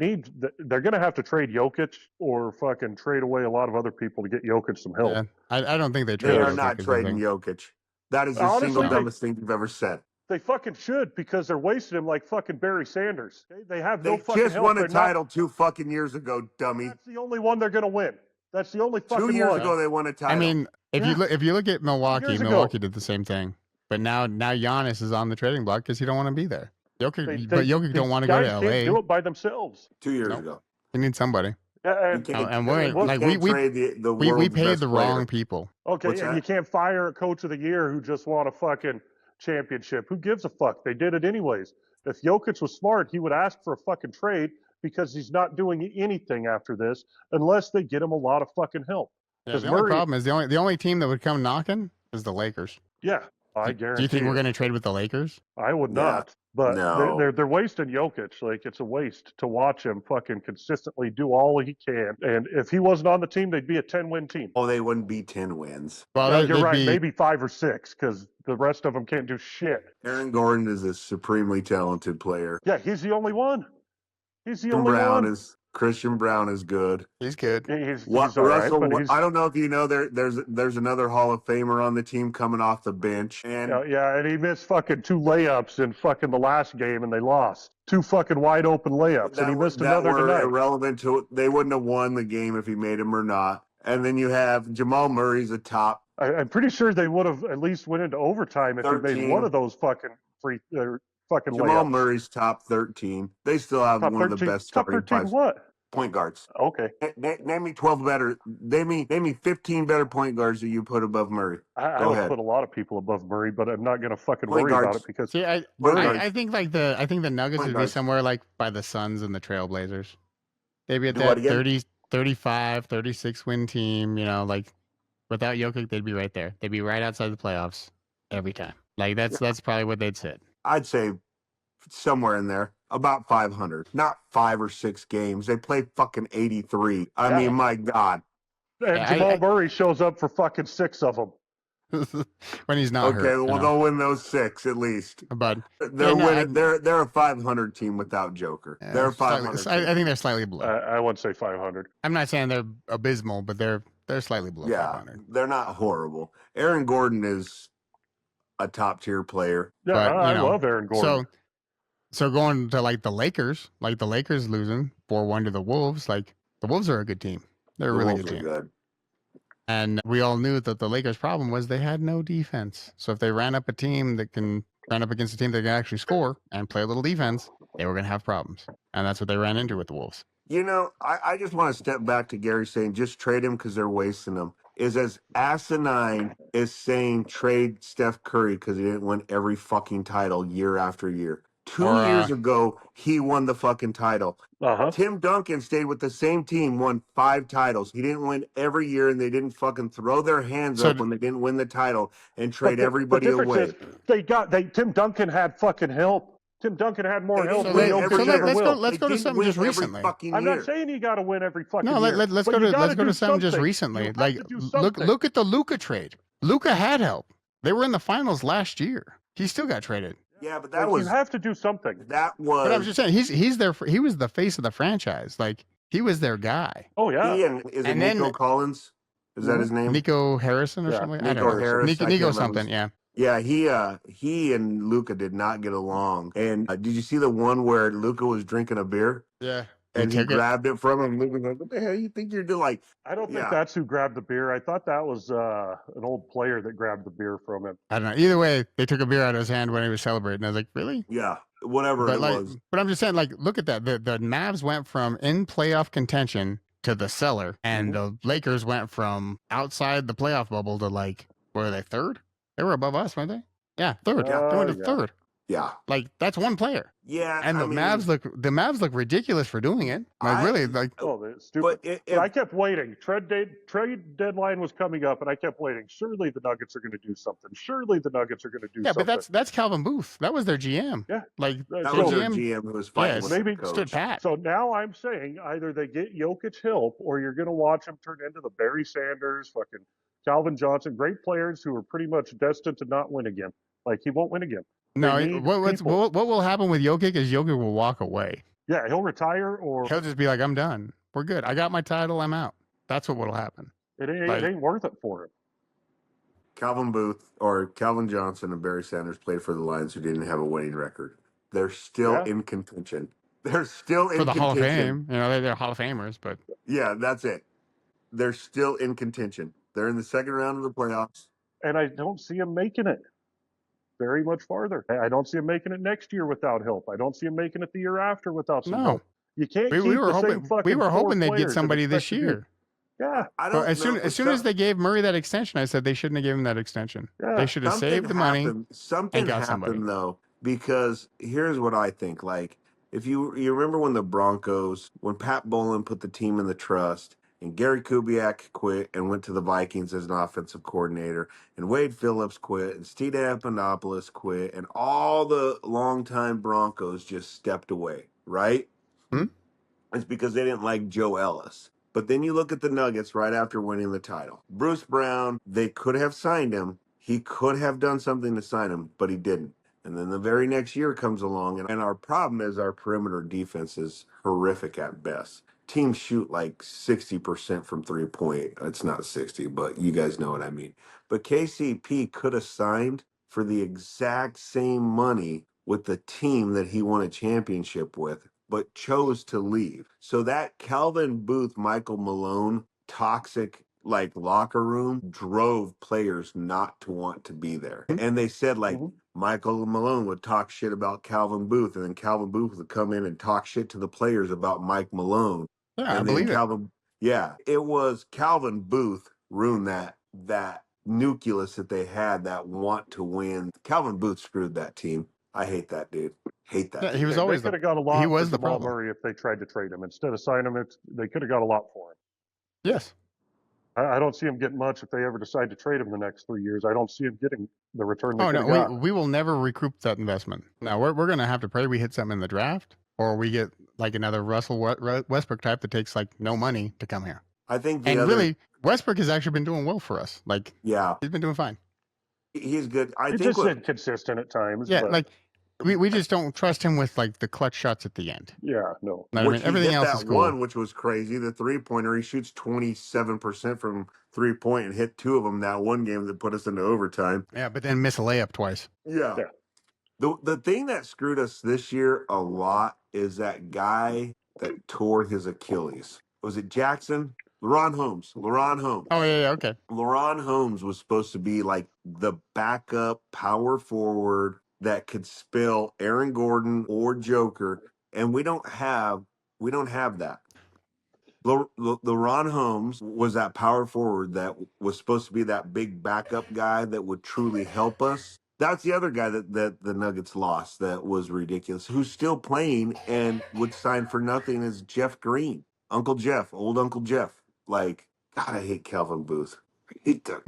They're going to have to trade Jokic or fucking trade away a lot of other people to get Jokic some help. Yeah, I don't think they they traded. are Jokic not or trading something. Jokic. That is the Honestly, single they- dumbest thing you've ever said. They fucking should because they're wasting him like fucking Barry Sanders. They have no They fucking just help. won a They're not- title 2 fucking years ago, dummy. That's the only one they're going to win. That's the only fucking 2 years one. ago they won a title. I mean, if you look at Milwaukee, Years ago. Milwaukee did the same thing. But now Giannis is on the trading block because he don't want to be there. Jokic, but Jokic don't these want to go to guys can't do LA. it by themselves. 2 years Nope. ago. He needs somebody. Yeah, You can't- And we're you like can't we trade the we world's paid best the player. wrong people. okay, What's and that? you can't fire a coach of the year who just won a fucking championship. Who gives a fuck? They did it anyways. If Jokic was smart, he would ask for a fucking trade because he's not doing anything after this unless they get him a lot of fucking help. Yeah, Because the only Murray, problem is the only team that would come knocking is the Lakers. yeah, I Do you guarantee think we're it. going to trade with the Lakers? I would Yeah. not. But No. they're wasting Jokic. Like, it's a waste to watch him fucking consistently do all he can. And if he wasn't on the team, they'd be a 10-win team. Oh, they wouldn't be 10 wins. Well, No, you're they'd right. be- Maybe 5 or 6 because the rest of them can't do shit. Aaron Gordon is a supremely talented player. Yeah, he's the only one. He's the Christian only Brown one. Christian Brown is good. He's good. He's What all right, Russell? but he's, I don't know if you know there's another Hall of Famer on the team coming off the bench, and yeah, and he missed fucking 2 layups in fucking the last game, and they lost 2 fucking wide open layups, and he missed another were tonight. irrelevant to it. They wouldn't have won the game if he made them or not. And then you have Jamal Murray's a top. I'm pretty sure they would have at least went into overtime if he 13. made one of those fucking fucking Jamal layups. Murray's top 13. They still have Top one 13, of the best top starting 13 what? point guards. Okay. Name me 12 better. Name me 15 better point guards that you put above Murray. I Go would ahead. put a lot of people above Murray, but I'm not going to fucking Point worry about guards. it because See, I think I think the Nuggets Point would be guards. somewhere like by the Suns and the Trailblazers. They'd be at Do what that again? 30, 35, 36 win team. You know, like without Jokic, they'd be right there. They'd be right outside the playoffs every time. Like that's probably what they'd sit. I'd say somewhere in there, about 500. Not 5 or 6 games. They play fucking 83. I Yeah. mean, my God. and Yeah, Jamal Murray shows up for fucking 6 of them. When he's not Okay, hurt. well, they'll win those 6 at least. But They're Yeah, no, winning. They're a 500 team without Joker. yeah, They're a 500. I think they're slightly below. I wouldn't say 500. I'm not saying they're abysmal, but they're slightly below yeah, 500. they're not horrible. Aaron Gordon is a top tier player. Yeah, But, I you know, love Aaron Gordon. So going to like the Lakers losing 4-1 to the Wolves, like the Wolves are a good team. They're a The really Wolves good are team. good. And we all knew that the Lakers' problem was they had no defense. So if they ran up against a team that can actually score and play a little defense, they were going to have problems. And that's what they ran into with the Wolves. You know, I just want to step back to Gary saying just trade him because they're wasting him. Is as asinine as saying trade Steph Curry because he didn't win every fucking title year after year. 2 Or, years ago, he won the fucking title. Uh-huh. Tim Duncan stayed with the same team, won 5 titles. He didn't win every year, and they didn't fucking throw their hands So up when they didn't win the title and But trade everybody the difference away. is Tim Duncan had fucking help. Tim Duncan had more They help didn't than win Jokic every ever year. will. Let's They go to didn't something win just every recently. fucking I'm year. not saying you got to win every fucking No, year. let's but go you to gotta do something just something. recently. You have Like to do look something. at the Luka trade. Luka had help. They were in the finals last year. He still got traded. Yeah, but Like, you have to do something. that was But I'm just saying he was the face of the franchise. Like he was their guy. Oh yeah. he and is it And Nico then- Collins? Is that his name? Nico Harrison or Yeah, something? I Nico don't know. Harris, I can't Nico remember something, his- yeah. Yeah, he and Luca did not get along. And did you see the one where Luca was drinking a beer Yeah. and he took it. grabbed it from him? Luca was like, "What the hell you think you're doing?" Like, I don't think Yeah. that's who grabbed the beer. I thought that was an old player that grabbed the beer from him. I don't know. Either way, they took a beer out of his hand when he was celebrating. I was like, really? yeah, whatever But it like, was. but I'm just saying, like, look at that. The Mavs went from in playoff contention to the cellar, and the Lakers went from outside the playoff bubble to like, were they third? They were above us, weren't they? Yeah, third. They went to Yeah. third. Yeah, Like that's one player, yeah. and I the mean, Mavs look ridiculous for doing it. Like I- really, like Oh, they're stupid. But But I kept waiting. Trade deadline was coming up, and I kept waiting. Surely the Nuggets are going to do something. Surely the Nuggets are going to do yeah, something. but that's Calvin Booth. That was their GM. Yeah. Like That that the was their GM GM who was fighting Yes. with Maybe the coach. stood pat. So now I'm saying either they get Jokic help, or you're going to watch him turn into the Barry Sanders, fucking Calvin Johnson, great players who are pretty much destined to not win again. Like he won't win again. No, They need people. what will happen with Jokic is Jokic will walk away. Yeah, he'll retire, or He'll just be like, I'm done. We're good. I got my title. I'm out. That's what will happen. it ain't, Like- it ain't worth it for him. Calvin Booth or Calvin Johnson and Barry Sanders played for the Lions who didn't have a winning record. They're still Yeah. in contention. They're still in For the contention. Hall of Fame. You know, they're Hall of Famers, but Yeah, that's it. They're still in contention. They're in the second round of the playoffs. And I don't see him making it very much farther. I don't see him making it next year without help. I don't see him making it the year after without some No. help. You can't we keep were the hoping same fucking we were four hoping they'd players get and somebody this expect to do- year. Yeah, I So don't as soon know, as soon as they gave Murray that extension, I said they shouldn't have given him that extension. yeah. They should have something saved the money. happened. Something got happened somebody. though. because here's what I think. Like, if you remember when the Broncos, when Pat Bowlen put the team in the trust, and Gary Kubiak quit and went to the Vikings as an offensive coordinator, and Wade Phillips quit, and Steve Antonopoulos quit, and all the longtime Broncos just stepped away, right? Hmm? It's because they didn't like Joe Ellis. But then you look at the Nuggets right after winning the title. Bruce Brown, they could have signed him. He could have done something to sign him, but he didn't. And then the very next year comes along, and our problem is our perimeter defense is horrific at best. Teams shoot like 60% from 3-point. It's not 60, but you guys know what I mean. But KCP could have signed for the exact same money with the team that he won a championship with, but chose to leave. So that Calvin Booth, Michael Malone, toxic like locker room drove players not to want to be there. And they said like Michael Malone would talk shit about Calvin Booth, and then Calvin Booth would come in and talk shit to the players about Mike Malone. Yeah, I And then believe it. yeah, it was Calvin Booth ruined that nucleus that they had that want to win. Calvin Booth screwed that team. I hate that dude. Hate that. Yeah, dude. he was They always could the have got a lot he for was the Jamal problem. Murray if they tried to trade him. Instead of signing him, they could have got a lot for him. Yes. I don't see him getting much if they ever decide to trade him the next 3 years. I don't see him getting the return they Oh could no, have got. we will never recoup that investment. Now we're gonna have to pray we hit something in the draft, or we get like another Russell Westbrook type that takes like no money to come here. I think And really, Westbrook has actually been doing well for us. Like, yeah, he's been doing fine. he's good. I He's think just inconsistent at times. Yeah, but like we just don't trust him with like the clutch shots at the end. yeah, no. I which mean, he everything hit else that is cool. one, which was crazy. The 3-pointer, he shoots 27% from 3-point and hit 2 of them that one game that put us into overtime. Yeah, but then miss a layup twice. Yeah. Yeah. The thing that screwed us this year a lot is that guy that tore his Achilles. Was it Jackson? LaRon Holmes. Oh yeah, okay. LaRon Holmes was supposed to be like the backup power forward that could spell Aaron Gordon or Joker, and we don't have that. LaRon Holmes was that power forward that was supposed to be that big backup guy that would truly help us. That's the other guy that the Nuggets lost that was ridiculous, who's still playing and would sign for nothing, is Jeff Green. Uncle Jeff, old Uncle Jeff. Like, God, I hate Calvin Booth. I hate that.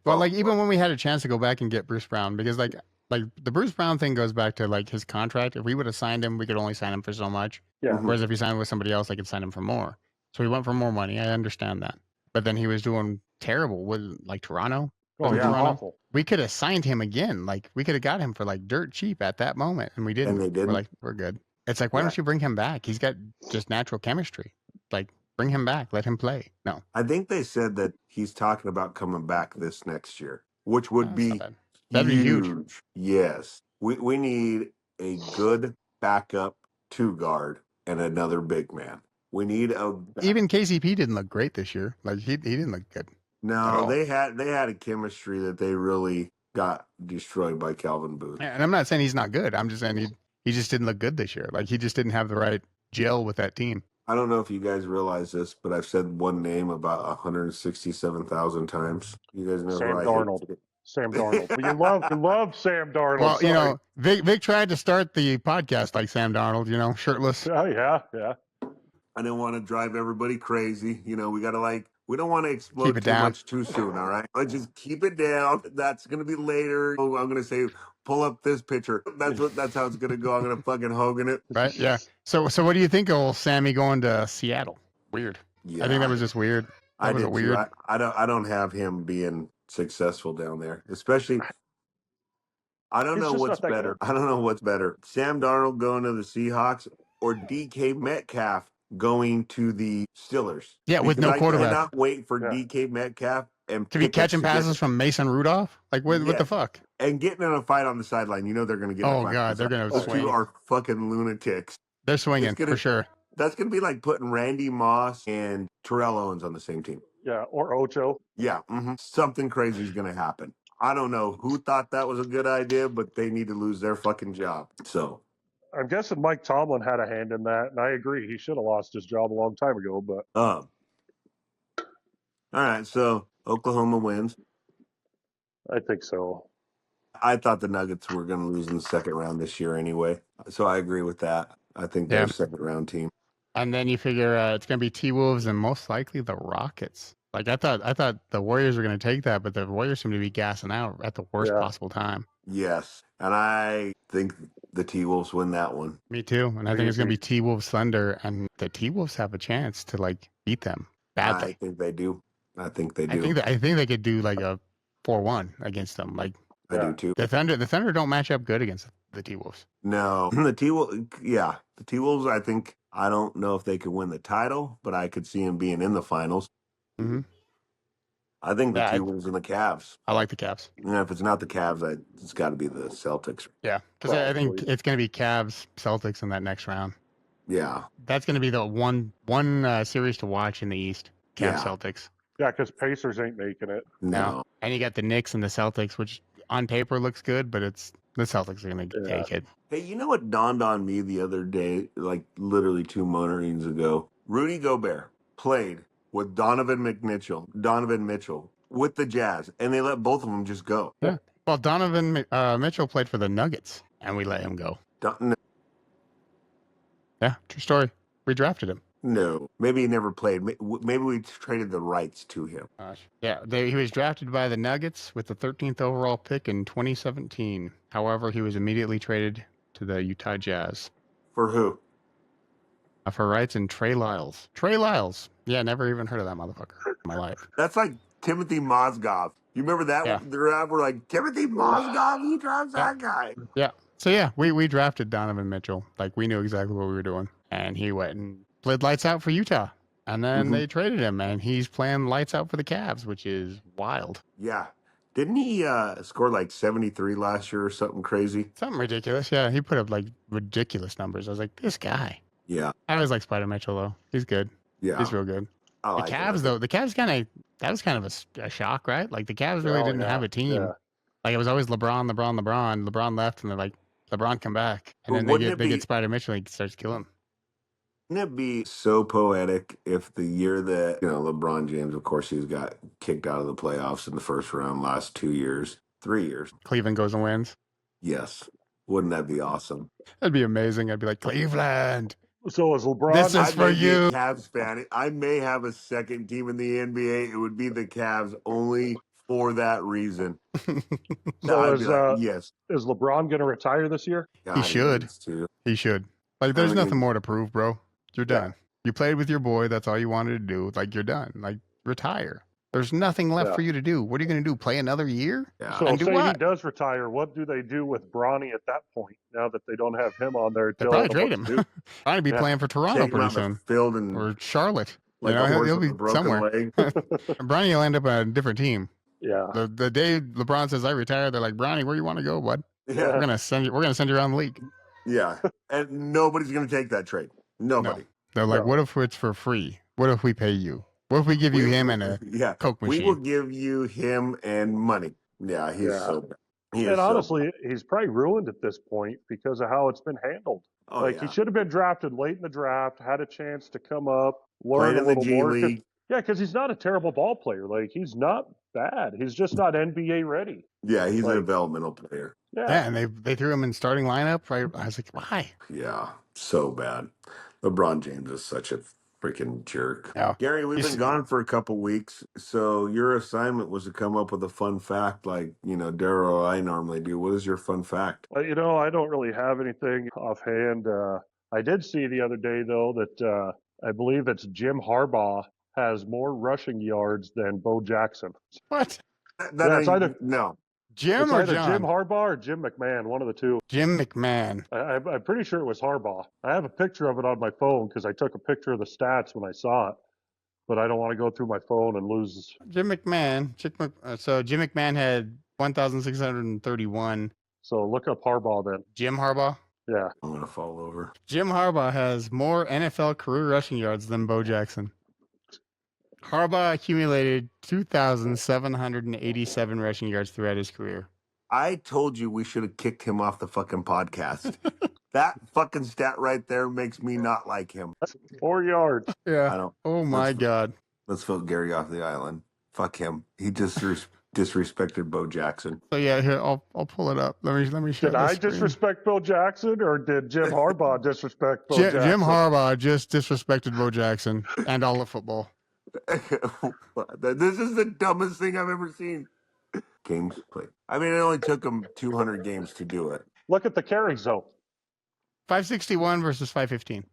Well, like even when we had a chance to go back and get Bruce Brown, because like the Bruce Brown thing goes back to like his contract. If we would have signed him, we could only sign him for so much. Yeah. Whereas if he signed with somebody else, they could sign him for more. So he went for more money. I understand that. But then he was doing terrible with like Toronto. Oh, Wasn't yeah, Toronto? awful. We could have signed him again. Like we could have got him for like dirt cheap at that moment, and we didn't. And they didn't. We're like, we're good. It's like, why don't you bring him back? He's got just natural chemistry. Like, bring him back. Let him play. No. I think they said that he's talking about coming back this next year, which would That's be not bad. That'd be huge. Yes. We need a good backup 2 guard and another big man. We need a Even KCP didn't look great this year. Like he didn't look good. No, they had a chemistry that they really got destroyed by Calvin Booth. And I'm not saying he's not good. I'm just saying he just didn't look good this year. Like he just didn't have the right gel with that team. I don't know if you guys realize this, but I've said one name about 167,000 times. You guys know Sam who I Darnold. hate. Sam Darnold. But you love Sam Darnold. Well, Sorry. you know, Vic tried to start the podcast like Sam Darnold, you know, shirtless. Oh, yeah. I didn't want to drive everybody crazy. You know, we got to we don't want to explode Keep it too down. much too soon, all right? Let's just keep it down. That's going to be later. Oh, I'm going to say, pull up this picture. That's how it's going to go. I'm going to fucking Hogan it. Right? Yeah. So what do you think of old Sammy going to Seattle? Weird. Yeah, I think that was just weird. I was did a weird. too. I don't have him being successful down there, especially. I don't He's know just what's not that better. I don't know what's better. Sam Darnold going to the Seahawks or DK Metcalf going to the Steelers. Yeah, with no quarterback. I cannot wait for Yeah. DK Metcalf and To be Pickett catching get- passes from Mason Rudolph? Like what Yeah. the fuck? and getting in a fight on the sideline. You know they're going to get in a Oh fight. god, they're gonna Those swing. two are fucking lunatics. They're swinging gonna- for sure. That's going to be like putting Randy Moss and Terrell Owens on the same team. Yeah, or Ocho. Yeah, something crazy is going to happen. I don't know who thought that was a good idea, but they need to lose their fucking job. So, I'm guessing Mike Tomlin had a hand in that, and I agree. He should have lost his job a long time ago, but all right. So Oklahoma wins. I think so. I thought the Nuggets were going to lose in the second round this year anyway. So I agree with that. I think they're Yeah. a second round team. And then you figure it's going to be T-Wolves and most likely the Rockets. Like I thought the Warriors were going to take that, but the Warriors seem to be gassing out at the worst Yeah. possible time. Yes. And I think the T-Wolves win that one. Me too. And I think it's going to be T-Wolves Thunder, and the T-Wolves have a chance to like beat them badly. I think they do. I think they do. I think they could do like a 4-1 against them. Like I do too. the Thunder don't match up good against the T-Wolves. No, the T-Wolves, yeah. The T-Wolves, I don't know if they could win the title, but I could see them being in the finals. Mm-hmm. I think the T-Wolves and the Cavs. I like the Cavs. And if it's not the Cavs, it's got to be the Celtics. Yeah, because I think it's going to be Cavs, Celtics in that next round. Yeah. That's going to be the one series to watch in the East. Cavs, Celtics. Yeah, because Pacers ain't making it. No. And you got the Knicks and the Celtics, which on paper looks good, but it's the Celtics are going to take it. Hey, you know what dawned on me the other day, like literally 2 mornings ago? Rudy Gobert played with Donovan Mitchell with the Jazz, and they let both of them just go. Yeah. Well, Donovan Mitchell played for the Nuggets, and we let him go. Yeah, true story. We drafted him. No, maybe he never played. Maybe we traded the rights to him. Yeah, he was drafted by the Nuggets with the 13th overall pick in 2017. However, he was immediately traded to the Utah Jazz. For who? For rights in Trey Lyles. Trey Lyles. Yeah, never even heard of that motherfucker in my life. That's like Timothy Mozgov. You remember that? Yeah. We're like, Timothy Mozgov, he drives that guy. Yeah. So yeah, we drafted Donovan Mitchell. Like we knew exactly what we were doing. And he went and played lights out for Utah. And then they traded him, and he's playing lights out for the Cavs, which is wild. Yeah. Didn't he score like 73 last year or something crazy? Something ridiculous. Yeah, he put up like ridiculous numbers. I was like, this guy. Yeah. I always like Spider Mitchell though. He's good. Yeah. He's real good. The Cavs though, the Cavs that was kind of a shock, right? Like the Cavs really didn't have a team. Yeah. Like it was always LeBron. LeBron left, and they're like, LeBron come back, and then they get Spider Mitchell, and he starts killing him. Wouldn't it be so poetic if the year that, LeBron James, of course, he's got kicked out of the playoffs in the first round last 2 years, 3 years. Cleveland goes and wins. Yes. Wouldn't that be awesome? That'd be amazing. I'd be like, Cleveland. So is LeBron. This is for you. Cavs fan. I may have a second team in the NBA. It would be the Cavs only for that reason. So yes. Is LeBron going to retire this year? He should. He should. Like, there's nothing more to prove, bro. You're done. You played with your boy. That's all you wanted to do. Like, you're done. Like, retire. There's nothing left for you to do. What are you going to do? Play another year? Yeah. So say he does retire, what do they do with Bronny at that point? Now that they don't have him on there, they'll probably trade him. I'd be playing for Toronto pretty soon, or Charlotte. Like he'll be somewhere. Bronny will end up on a different team. Yeah. The day LeBron says I retire, they're like, Bronny, where you want to go, bud? Yeah. We're gonna send you around the league. Yeah, and nobody's gonna take that trade. Nobody. No. They're like, what if it's for free? What if we pay you? What if we give you him and a Coke machine? We will give you him and money. Yeah, he's so bad. And honestly, he's probably ruined at this point because of how it's been handled. He should have been drafted late in the draft, had a chance to come up, learn a little more. League. Yeah, because he's not a terrible ball player. Like, he's not bad. He's just not NBA ready. Yeah, he's a developmental player. Yeah, and they threw him in starting lineup. Right? I was like, why? Yeah, so bad. LeBron James is such a freaking jerk. Yeah. Gary, we've been gone for a couple weeks, so your assignment was to come up with a fun fact like, Daryl or I normally do. What is your fun fact? I don't really have anything offhand. I did see the other day, though, that I believe it's Jim Harbaugh has more rushing yards than Bo Jackson. What? It's either Jim Harbaugh or Jim McMahon, one of the two. Jim McMahon. I'm pretty sure it was Harbaugh. I have a picture of it on my phone because I took a picture of the stats when I saw it, but I don't want to go through my phone and lose. Jim McMahon. So Jim McMahon had 1,631. So look up Harbaugh then. Jim Harbaugh? Yeah. I'm going to fall over. Jim Harbaugh has more NFL career rushing yards than Bo Jackson. Harbaugh accumulated 2,787 rushing yards throughout his career. I told you we should have kicked him off the fucking podcast. That fucking stat right there makes me not like him. 4 yards. Yeah. Oh my God. Let's vote Gary off the island. Fuck him. He just threw disrespected Bo Jackson. So yeah, here I'll pull it up. Let me share Did this I screen. disrespect Bill Jackson, or did Jim Harbaugh disrespect Bill Jackson? Jim Harbaugh just disrespected Bo Jackson and all of football. This is the dumbest thing I've ever seen. Games played. I mean, it only took him 200 games to do it. Look at the carries, though. 561 versus 515.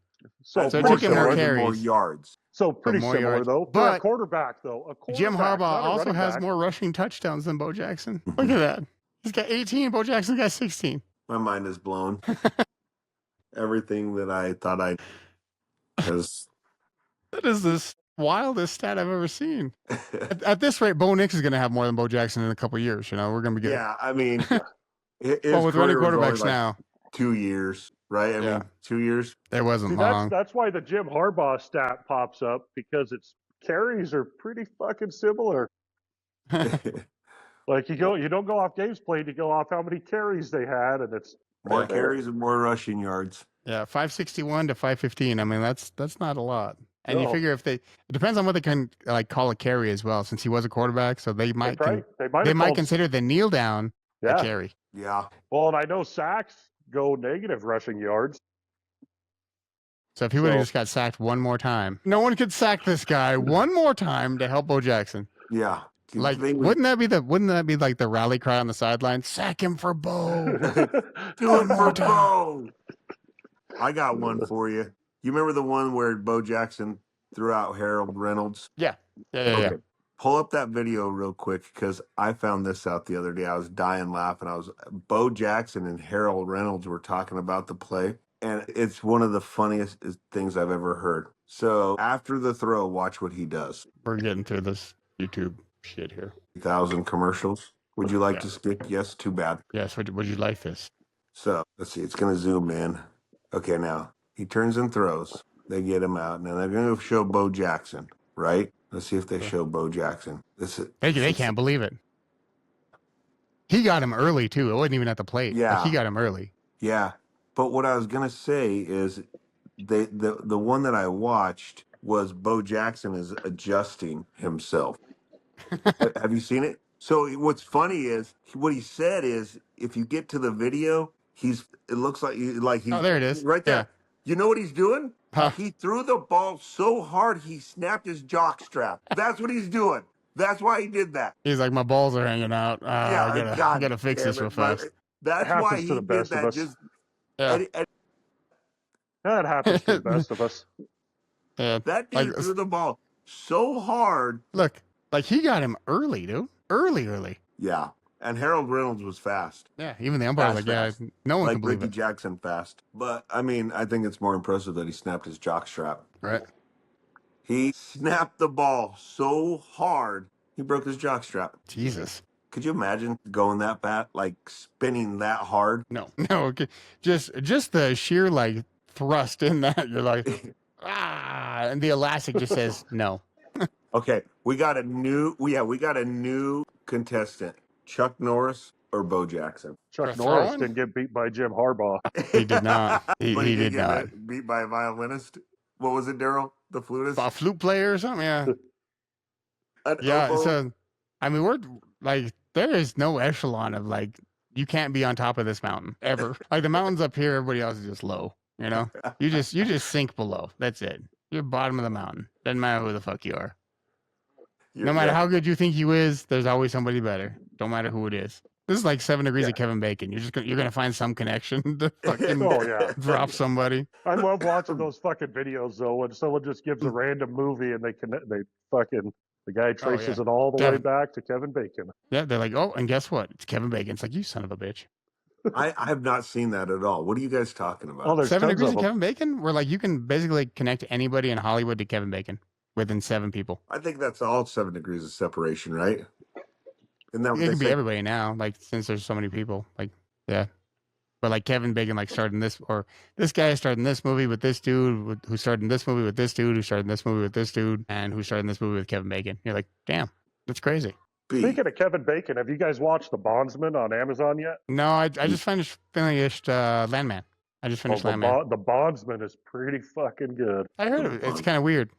So it took more him more carries. carries. More yards. So pretty more similar, yards. though. But a quarterback, though. Jim Harbaugh not a also running has back. more rushing touchdowns than Bo Jackson. Look at that. He's got 18. Bo Jackson's got 16. My mind is blown. Everything that I thought I has. That is the wildest stat I've ever seen. At this rate, Bo Nix is going to have more than Bo Jackson in a couple years. You know, we're going to be good. Yeah, I mean, well, with running quarterbacks now, 2 years, right? I mean, 2 years. It wasn't long. That's why the Jim Harbaugh stat pops up, because its carries are pretty fucking similar. Like you don't go off games played, you go off how many carries they had, and it's more carries and more rushing yards. Yeah, 561 to 515. I mean, that's not a lot. And you figure if it depends on what they can call a carry as well, since he was a quarterback, so they might consider the kneel down a carry. Yeah. Well, and I know sacks go negative rushing yards. So if he would have just got sacked one more time, no one could sack this guy one more time to help Bo Jackson. Yeah. Like, wouldn't that be like the rally cry on the sideline? Sack him for Bo. Do it for Bo. I got one for you. You remember the one where Bo Jackson threw out Harold Reynolds? Yeah. Yeah. Pull up that video real quick, because I found this out the other day. I was dying laughing. Bo Jackson and Harold Reynolds were talking about the play, and it's one of the funniest things I've ever heard. So after the throw, watch what he does. We're getting through this YouTube shit here. 1,000 commercials. Would you like to skip? Yes, too bad. Yes, would you like this? So let's see. It's going to zoom in. Okay, now he turns and throws. They get him out. Now they're going to show Bo Jackson, right? Let's see if they show Bo Jackson. They can't believe it. He got him early too. It wasn't even at the plate. Yeah, he got him early. Yeah, but what I was gonna say is, the one that I watched was Bo Jackson is adjusting himself. Have you seen it? So what's funny is what he said is, if you get to the video, it looks like he's oh, there it is right there. Yeah. You know what he's doing? Huh. He threw the ball so hard he snapped his jock strap. That's what he's doing. That's why he did that. He's like, my balls are hanging out. I gotta fix this real fast. That's why he did that. Just that happens to the best of us. Yeah, that dude threw the ball so hard. Look, he got him early, dude. Early. Yeah, and Harold Reynolds was fast. Yeah, even the umpire was like, no one can believe Ricky Jackson fast. But I mean, I think it's more impressive that he snapped his jock strap. Right. He snapped the ball so hard he broke his jock strap. Jesus. Could you imagine going that bat, spinning that hard? No. Okay. Just the sheer thrust in that. You're like, and the elastic just says no. Okay, we got a new contestant. Chuck Norris or Bo Jackson? Chuck Norris didn't get beat by Jim Harbaugh. He did not. He did not. Beat by a violinist. What was it, Daryl? The flutist? A flute player or something? Yeah. So, I mean, we're there is no echelon of you can't be on top of this mountain ever. The mountain's up here, everybody else is just low. You know, you just sink below. That's it. You're bottom of the mountain. Doesn't matter who the fuck you are. No matter how good you think you is, there's always somebody better. Don't matter who it is. This is like 7 Degrees of Kevin Bacon. You're gonna find some connection to fucking drop somebody. I love watching those fucking videos though, when someone just gives a random movie and the guy traces it all the way back to Kevin Bacon. Yeah, they're like, oh, and guess what? It's Kevin Bacon. It's like, you son of a bitch. I have not seen that at all. What are you guys talking about? Oh, there's 7 Degrees of Kevin Bacon, where you can basically connect anybody in Hollywood to Kevin Bacon within 7 people. I think that's all 7 degrees of separation, right? Isn't that what it can be everybody now, since there's so many people. Yeah. But Kevin Bacon started in this, or this guy started in this movie with this dude, who started in this movie with this dude, who started in this movie with this dude, and who started in this movie with Kevin Bacon. You're like, damn, that's crazy. Speaking of Kevin Bacon, have you guys watched The Bondsman on Amazon yet? No, I just finished Landman. I just finished Landman. The Bondsman is pretty fucking good. I heard of it. It's kind of weird.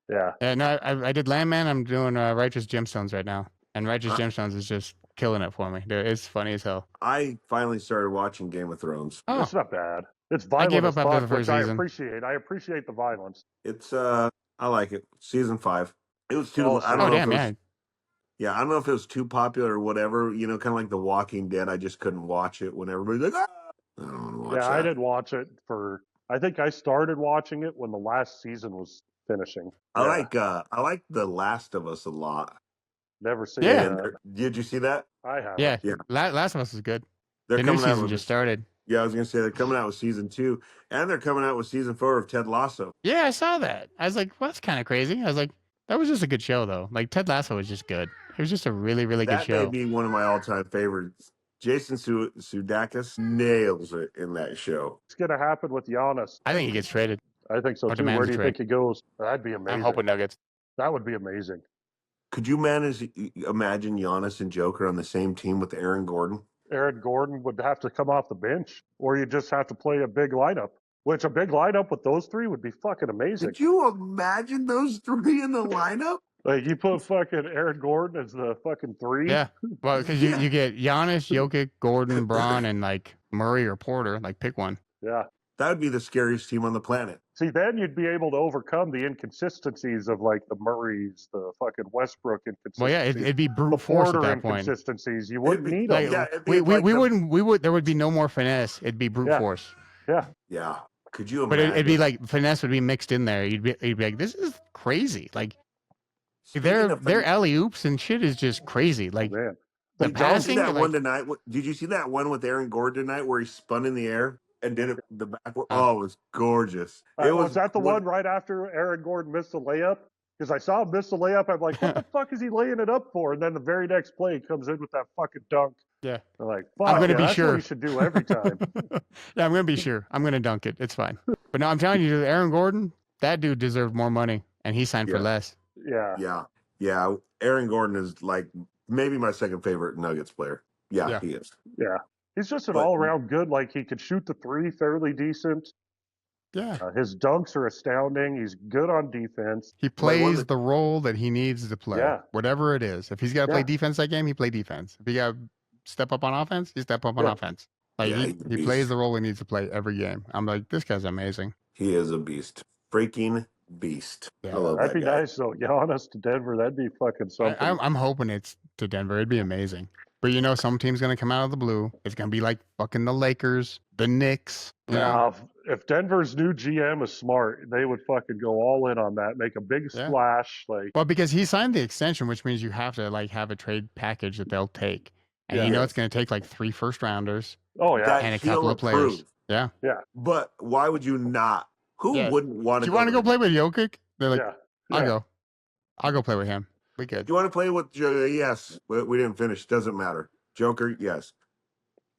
Yeah. No, I did Landman. I'm doing Righteous Gemstones right now. And Righteous Gemstones is just killing it for me. Dude, it's funny as hell. I finally started watching Game of Thrones. Oh, It's not bad. It's I violent gave as up after fuck, the first which I season. appreciate. I appreciate the violence. It's I like it. Season 5. It was too. Oh, I don't Oh, know damn, if it was. yeah. Yeah, I don't know if it was too popular or whatever. You know, kind of like The Walking Dead. I just couldn't watch it when everybody's like, ah! I don't want to watch Yeah, that. I didn't watch it for. I think I started watching it when the last season was finishing. I Yeah, like The Last of Us a lot. never seen Yeah. that. Did you see that? I haven't. Yeah. Yeah. Last of Us is good. They're The new coming out season with just this. started. Yeah, I was gonna say they're coming out with season 2, and they're coming out with season 4 of Ted Lasso. Yeah, I saw that. I was like, well, that's kind of crazy. I was like, that was just a good show, though. Like, Ted Lasso was just good. It was just a really, really good That may show. be one of my all-time favorites. Jason Sudeikis nails it in that show. It's gonna happen with Giannis. I think he gets traded. I think so Or too. demands Where a do you trade. think he goes? That'd be amazing. I'm hoping Nuggets. That would be amazing. Could you imagine Giannis and Joker on the same team with Aaron Gordon? Aaron Gordon would have to come off the bench, or you just have to play a big lineup. Which a big lineup with those three would be fucking amazing. Could you imagine those three in the lineup? Like you put fucking Aaron Gordon as the fucking 3. Yeah. Well, because Yeah. you get Giannis, Jokic, Gordon, Braun, and like Murray or Porter. Like, pick one. Yeah. That would be the scariest team on the planet. See, then you'd be able to overcome the inconsistencies of like the Murrays, the fucking Westbrook inconsistencies. Well, yeah, it'd be the brute force at Porter that point. inconsistencies. You wouldn't need Like, them. Yeah, it'd be like there would be no more finesse. It'd be brute Yeah. force. Yeah. Yeah. Could you But imagine? it'd be like finesse would be mixed in there. You'd be like, this is crazy. Like, Speaking of their alley oops and shit is just crazy. Like, Man. the Did you see passing, that like, one tonight? Did you see that one with Aaron Gordon tonight where he spun in the air and did it the backward? Oh, it was gorgeous. It Was that the one right after Aaron Gordon missed the layup? Because I saw him miss the layup. I'm like, what the fuck is he laying it up for? And then the very next play, he comes in with that fucking dunk. Yeah. I'm like, fuck, I'm gonna be that's sure. what he should do every time. Yeah, I'm gonna be sure. I'm gonna dunk it. It's fine. But no, I'm telling you, Aaron Gordon, that dude deserved more money, and he signed for Yeah. less. Yeah. Yeah. Aaron Gordon is like maybe my second favorite Nuggets player. Yeah. He is. Yeah. He's just an But- all-around good. Like, he could shoot the 3 fairly decent. Yeah. His dunks are astounding. He's good on defense. He plays the role that he needs to play, Yeah. whatever it is. If he's got to play Yeah. defense that game, he play defense. If he got to step up on offense, he step up on Yeah. offense. Like, Yeah, he he's a plays beast. the role he needs to play every game. I'm like, this guy's amazing. He is a beast. Freaking beast. Yeah. I love That'd that be guy. nice, though. Giannis to Denver, that'd be fucking something. I'm hoping it's to Denver. It'd be amazing. But you know, some team's gonna come out of the blue. It's gonna be like fucking the Lakers, the Knicks. You know? Now, if Denver's new GM is smart, they would fucking go all in on that, make a big Yeah. splash. Like, Well, because he signed the extension, which means you have to like have a trade package that they'll take, and you know it's gonna take like 3 first rounders oh yeah, That and a he'll couple of players. approve. Yeah. But why would you not? Who Yeah. wouldn't want Do to you want to go play with Jokic? They're like, yeah. I'll Yeah. go. I'll go play with him. We good. Do you want to play with yes. We didn't finish. Doesn't matter. Joker, yes.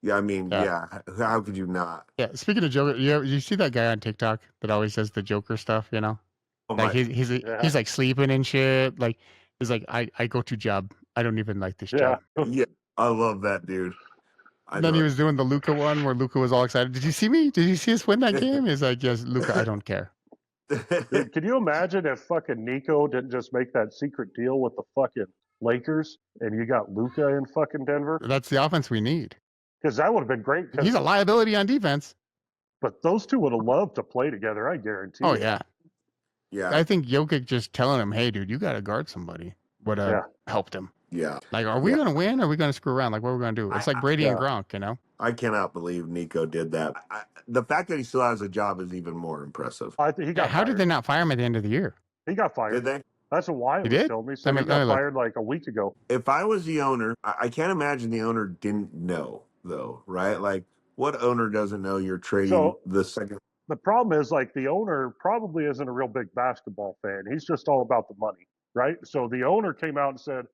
Yeah, I mean, Yeah. How could you not? Yeah. Speaking of Joker, you see that guy on TikTok that always says the Joker stuff? You know, Oh like my, Yeah. he's like sleeping and shit. Like he's like, I go to job. I don't even like this Yeah. job. yeah, I love that dude. I And then know he it. was doing the Luca one where Luca was all excited. Did you see me? Did you see us win that game? He's like, yes, Luca, I don't care. Dude, can you imagine if fucking Nico didn't just make that secret deal with the fucking Lakers and you got Luca in fucking Denver? That's the offense we need. Because that would have been great. 'cause- He's a liability on defense. But those two would have loved to play together, I guarantee. Oh you. yeah. yeah, I think Jokic just telling him, hey dude, you gotta guard somebody would have helped him. yeah. Like, are we Yeah. gonna win or are we gonna screw around? Like, what are we gonna do? It's like Brady and yeah. Gronk, you know? I cannot believe Nico did that. The fact that he still has a job is even more impressive. I think he got How did fired. they not fire him at the end of the year? He got fired. Did they? That's what Wyatt He was did? telling me. Said Let he me got look. fired like a week ago. If I was the owner, I can't imagine the owner didn't know, though, right? Like, what owner doesn't know you're trading So- the second? The problem is, like, the owner probably isn't a real big basketball fan. He's just all about the money, right? So the owner came out and said,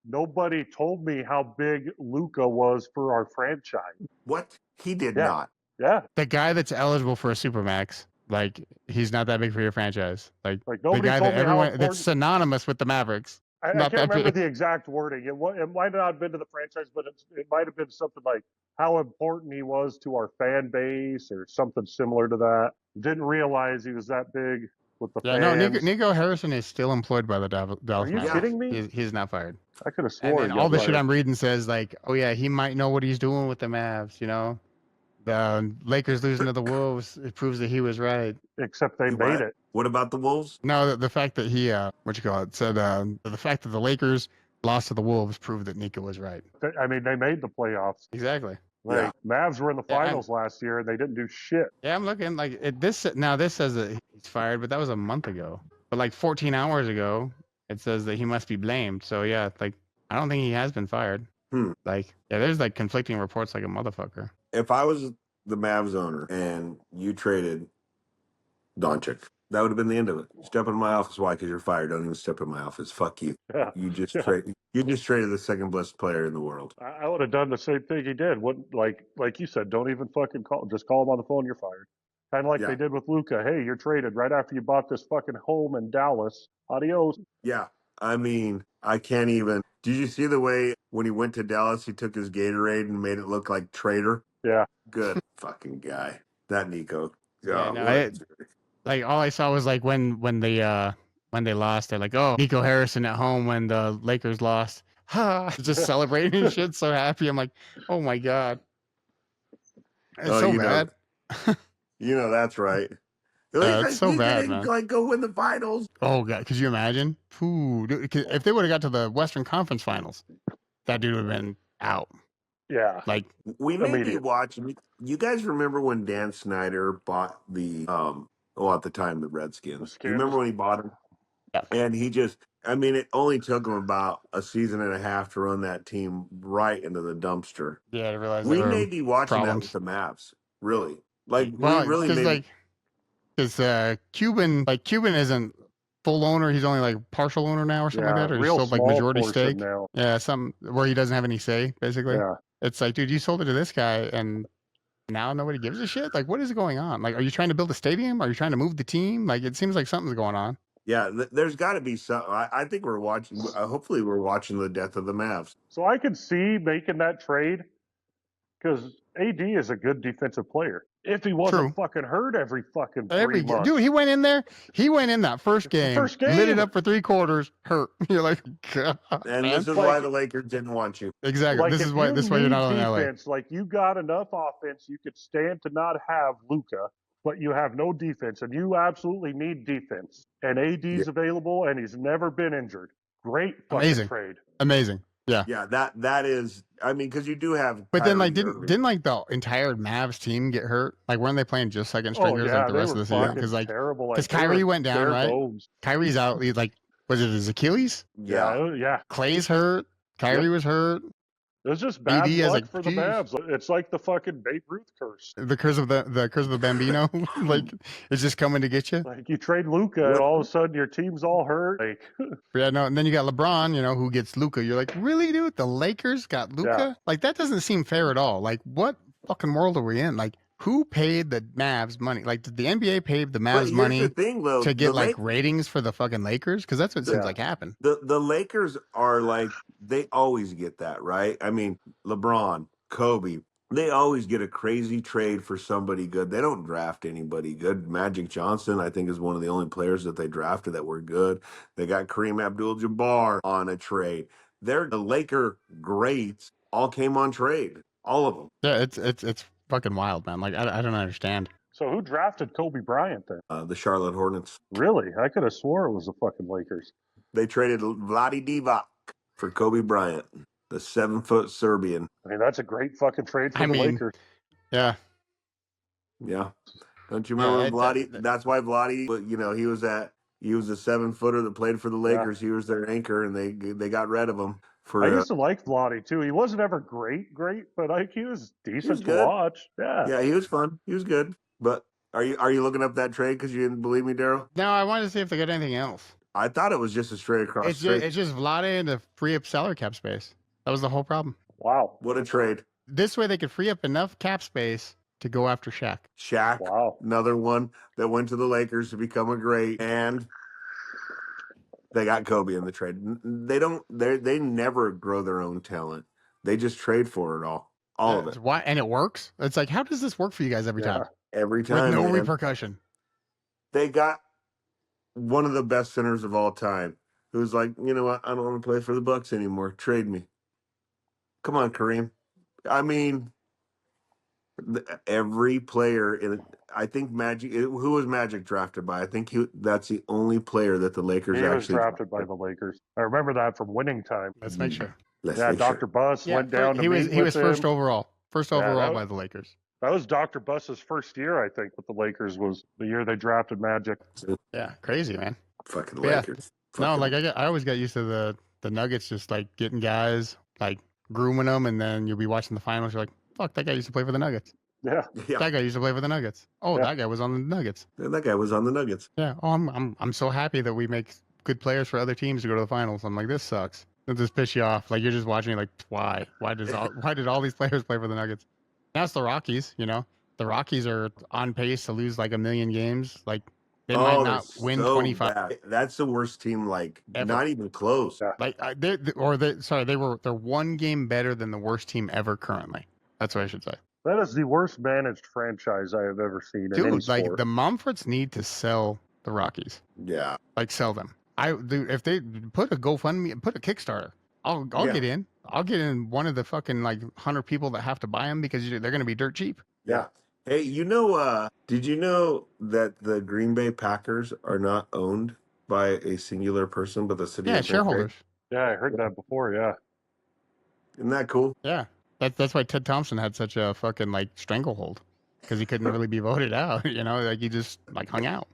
nobody told me how big Luca was for our franchise. What? He did Yeah. not. Yeah. The guy that's eligible for a supermax, like, he's not that big for your franchise. Like Like, the nobody guy told that me how everyone important. that's synonymous with the Mavericks. I not can't that remember big. the exact wording. It might not have been to the franchise, but it might have been something like how important he was to our fan base or something similar to that. Didn't realize he was that big. with the Yeah, no, fans. Nico Harrison is still employed by the Are Dallas you Mavericks. kidding me? He's not fired. I could have And swore then he all got the shit fired. I'm reading says like, oh yeah, he might know what he's doing with the Mavs. You know, the Lakers losing to the Wolves, it proves that he was right. Except they made What? it. What about the Wolves? No, the fact that he said the fact that the Lakers lost to the Wolves proved that Nico was right. I mean, they made the playoffs. Exactly. Like Mavs were in the Yeah, finals last year, and they didn't do shit. Yeah, I'm looking like this says that he's fired, but that was a month ago. But like 14 hours ago, it says that he must be blamed. So yeah, like I don't think he has been fired. Like yeah, there's like conflicting reports like a motherfucker. If I was the Mavs owner and you traded Doncic, that would have been the end of it. Step in my office. Why? Because you're fired. Don't even step in my office. Fuck you. Yeah. You just Yeah. You just traded the second best player in the world. I would have done the same thing he did. What, like you said, don't even fucking call. Just call him on the phone. You're fired. Kind of like they did with Luca. Hey, you're traded right after you bought this fucking home in Dallas. Adios. Yeah. I mean, I can't even. Did you see the way when he went to Dallas, he took his Gatorade and made it look like Trader? Yeah. Good fucking guy. That Nico. Yeah, no, like all I saw was like when they lost, they're like, oh, Nico Harrison at home when the Lakers lost. Ha! Just celebrating and shit, so happy. I'm like, oh my god, it's so bad. You know that's right. It's so bad, man. Like go win the finals. Oh god, could you imagine? Ooh, dude, if they would have got to the Western Conference Finals, that dude would have been out. Yeah. Like we may be watching. You guys remember when Dan Snyder bought the at the time the Redskins? You remember when he bought them? Yeah. And he just, I mean, it only took him about a season and a half to run that team right into the dumpster. Yeah, I realized we may be watching that with the Mavs. Really, like well, we really may. Because Cuban isn't full owner. He's only like partial owner now or something like that, or he's sold like majority stake. Now. Yeah, some where he doesn't have any say, basically. Yeah. It's like, dude, you sold it to this guy, and now nobody gives a shit. Like, what is going on? Like, are you trying to build a stadium? Are you trying to move the team? Like, it seems like something's going on. Yeah, there's got to be some. I think we're watching. Hopefully, we're watching the death of the Mavs. So I could see making that trade because AD is a good defensive player. If he wasn't fucking hurt every fucking 3 months. Dude, he went in there. He went in that first game. Lit it up for 3 quarters. Hurt. You're like, God, and this is why the Lakers didn't want you. Exactly. Like this is why you're not on defense, LA. Like you got enough offense, you could stand to not have Luka, but you have no defense, and you absolutely need defense. And AD's available, and he's never been injured. Great fucking trade. Amazing. Yeah. Yeah, that is. I mean, because you do have. But then, like, didn't like the entire Mavs team get hurt? Like, weren't they playing just second stringers like the rest of the season? Because because Kyrie went down, right? Kyrie's out. He's like, was it his Achilles? Yeah. Clay's hurt. Kyrie was hurt. It was just bad luck for the Mavs. It's like the fucking Babe Ruth curse. The curse of the curse of the Bambino, like it's just coming to get you. Like you trade Luka, and all of a sudden your team's all hurt. Like, yeah, no. And then you got LeBron, who gets Luka. You're like, really, dude? The Lakers got Luka? Yeah. Like that doesn't seem fair at all. Like, what fucking world are we in? Like, who paid the Mavs money? Like, did the NBA pay the Mavs money to get like ratings for the fucking Lakers? Because that's what it seems like happened. The Lakers are like, they always get that, right? I mean, LeBron, Kobe, they always get a crazy trade for somebody good. They don't draft anybody good. Magic Johnson, I think, is one of the only players that they drafted that were good. They got Kareem Abdul-Jabbar on a trade. The Laker greats all came on trade. All of them. Yeah, it's fucking wild, man. Like, I don't understand. So who drafted Kobe Bryant then? The Charlotte Hornets. Really? I could have swore it was the fucking Lakers. They traded Vlade Divac for Kobe Bryant, the 7-foot Serbian. I mean, that's a great fucking trade for the Lakers. Yeah. Yeah. Don't you remember Vlade? That's why Vlade, he was a 7-footer that played for the Lakers. Yeah. He was their anchor, and they got rid of him. I used to like Vlade too. He wasn't ever great, but like he was decent to watch. Yeah. Yeah, he was fun. He was good. But are you looking up that trade because you didn't believe me, Daryl? No, I wanted to see if they got anything else. I thought it was just a straight across. It's just Vlade to free up salary cap space. That was the whole problem. Wow. What a trade. This way they could free up enough cap space to go after Shaq. Wow. Another one that went to the Lakers to become a great, and they got Kobe in the trade. They never grow their own talent. They just trade for it all of it. Why? And it works. It's like, how does this work for you guys every time? Every time, with no repercussion. They got one of the best centers of all time, who's like, you know what? I don't want to play for the Bucks anymore. Trade me. Come on, Kareem. I mean, every player in. I think Magic. Who was Magic drafted by? I think that's the only player that the Lakers He was actually drafted by the Lakers. I remember that from Winning Time. Let's make sure. Let's Yeah, make Dr. sure. Buss went down to he was meet he with was him. first overall. First Yeah, overall by the Lakers. That was Dr. Buss's first year, I think, with the Lakers. Was the year they drafted Magic. Yeah, crazy, man. Fucking Yeah. Lakers. No, Fucking- like I always got used to the Nuggets just like getting guys, like grooming them, and then you'll be watching the finals. You're like, fuck, that guy used to play for the Nuggets. Yeah, yeah, That guy used to play for the Nuggets. Oh, Yeah. that guy was on the Nuggets. that guy was on the Nuggets. Yeah. Oh, I'm so happy that we make good players for other teams to go to the finals. I'm like, this sucks. It just piss you off. Like you're just watching, like, why? Why did all these players play for the Nuggets? Now it's the Rockies. You know, the Rockies are on pace to lose like 1 million games. Like they might not they're win so 25. bad. That's the worst team. Like Ever. not even close. Yeah. Like they're 1 game better than the worst team ever currently. That's what I should say. that is the worst managed franchise I have ever seen in any Dude, sport. like the Mumfords need to sell the Rockies. Yeah. Like sell them. If they put a GoFundMe, put a Kickstarter, I'll Yeah. get in. I'll get in one of the fucking like 100 people that have to buy them because they're going to be dirt cheap. Yeah. Hey, did you know that the Green Bay Packers are not owned by a singular person, but the city Yeah, of shareholders. Yeah, I heard that before. Yeah. Isn't that cool? Yeah, that's why Ted Thompson had such a fucking like stranglehold because he couldn't really be voted out. You know, like he just like hung out.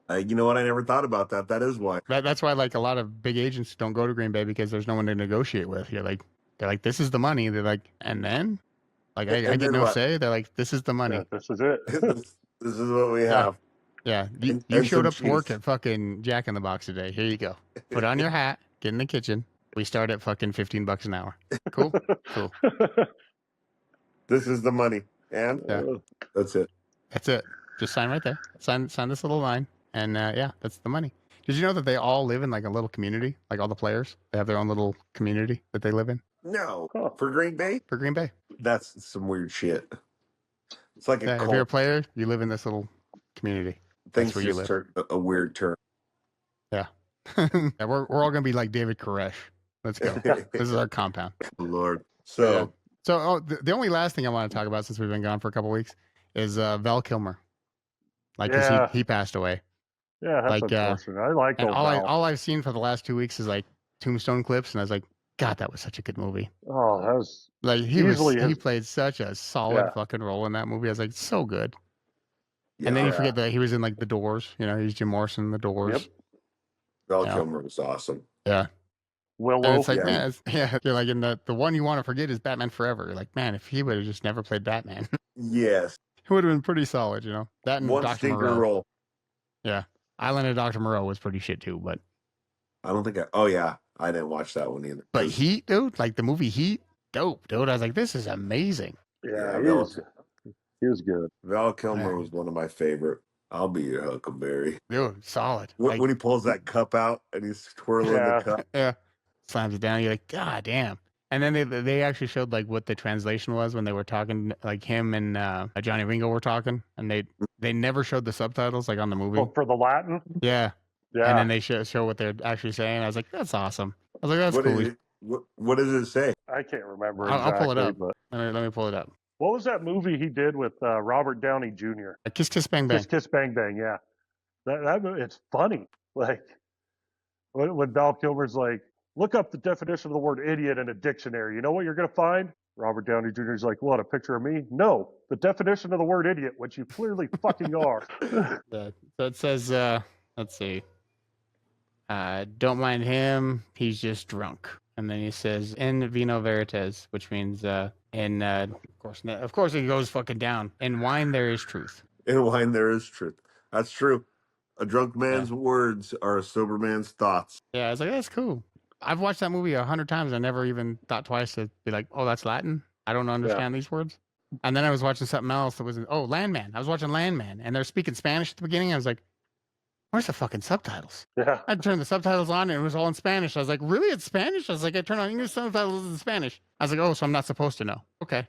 You know what? I never thought about that. That is why. That's why like a lot of big agents don't go to Green Bay because there's no one to negotiate with. They're like, this is the money. They're like, and then, like I get then no what? say. They're like, this is the money. Yeah, this is it. This is what we have. Yeah, you And showed some up to work cheese. at fucking Jack in the Box today. Here you go. Put on your hat. Get in the kitchen. We start at fucking $15 an hour. Cool. Cool. This is the money, and Yeah. that's it. That's it. Just sign right there. Sign this little line, and yeah, that's the money. Did you know that they all live in like a little community? Like all the players, they have their own little community that they live in No, Huh. for Green Bay, for Green Bay. that's some weird shit. It's like a Yeah, if cult. you're a player, you live in this little community. Things where you just live. took a weird turn. Yeah, we're all gonna be like David Koresh. Let's go. This is our compound. Lord. So So the only last thing I want to talk about since we've been gone for a couple weeks is Val Kilmer. Like 'cause Yeah. he passed away. Yeah, that's Like, unfortunate. I like And those. all I've seen for the last 2 weeks is like Tombstone clips, and I was like, God, that was such a good movie. Oh, that was Like he Easily he his- played such a solid Yeah. fucking role in that movie. I was like, so good. And then you Yeah. forget that he was in like The Doors. You know, he's Jim Morrison in The Doors. Yep. Val Yeah. Kilmer was awesome. Yeah. Willow. And it's like, Yeah. man, yeah, you're like in the one you want to forget is Batman Forever. You're like, man, if he would have just never played Batman, Yes, it would have been pretty solid, you know. That and one Dr. stinker Moreau. role. Island of Dr. Moreau was pretty shit too, but I don't think oh yeah, I didn't watch that one either. but Heat, dude, like the movie Heat, dope, dude. I was like, this is amazing. Yeah, Yeah, he was good. Val Kilmer Yeah. was one of my favorite. I'll be your Huckleberry. Dude, solid. When, Like, when he pulls that cup out and he's twirling Yeah. the cup. yeah, slams it down. You're like, God damn. And then they actually showed like what the translation was when they were talking, like him and Johnny Ringo were talking, and they never showed the subtitles like on the movie. Oh, for the Latin. Yeah, Yeah. and then they show what they're actually saying. I was like, that's awesome. I was like, that's What, cool. is it, what does it say? I can't remember I'll exactly. pull it up. But Let me pull it up. what was that movie he did with Robert Downey Jr.? Kiss Kiss Bang Bang. Kiss Kiss Bang Bang. Yeah, it's funny. Like when Val Kilmer's like, look up the definition of the word idiot in a dictionary. You know what you're gonna find? Robert Downey Jr. is like, what? A picture of me? No, the definition of the word idiot, which you clearly fucking are. So it says, let's see. Don't mind him. He's just drunk. And then he says, in vino veritas, which means, of course it goes fucking down. In wine, there is truth. In wine, there is truth. That's true. A drunk man's words are a sober man's thoughts. Yeah, I was like, that's cool. I've watched that movie 100 times. I never even thought twice to be like, oh, that's Latin. I don't understand these words. And then I was watching something else that was, Landman. I was watching Landman, and they're speaking Spanish at the beginning. I was like, where's the fucking subtitles? Yeah. I turned the subtitles on, and it was all in Spanish. I was like, really? It's Spanish? I was like, I turned on English subtitles in Spanish. I was like, oh, so I'm not supposed to know. Okay.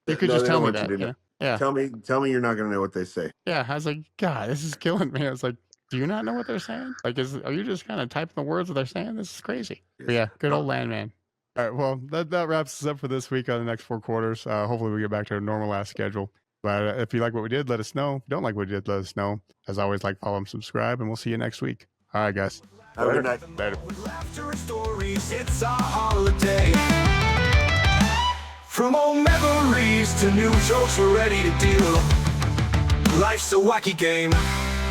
You could No, just they tell don't me want you that. to You know? Yeah. Tell me you're not going to know what they say. Yeah. I was like, God, this is killing me. I was like, Do you not know what they're saying? Like, are you just kind of typing the words that they're saying? This is crazy. But yeah, good old Landman. All right, well, that wraps us up for this week on the next 4 quarters. Hopefully we get back to a normal last schedule. But if you like what we did, let us know. If you don't like what we did, let us know. As always, like, follow, and subscribe, and we'll see you next week. All right, guys. Have a good night. Later. With laughter and stories, it's our holiday. From old memories to new jokes, we're ready to deal. Life's a wacky game.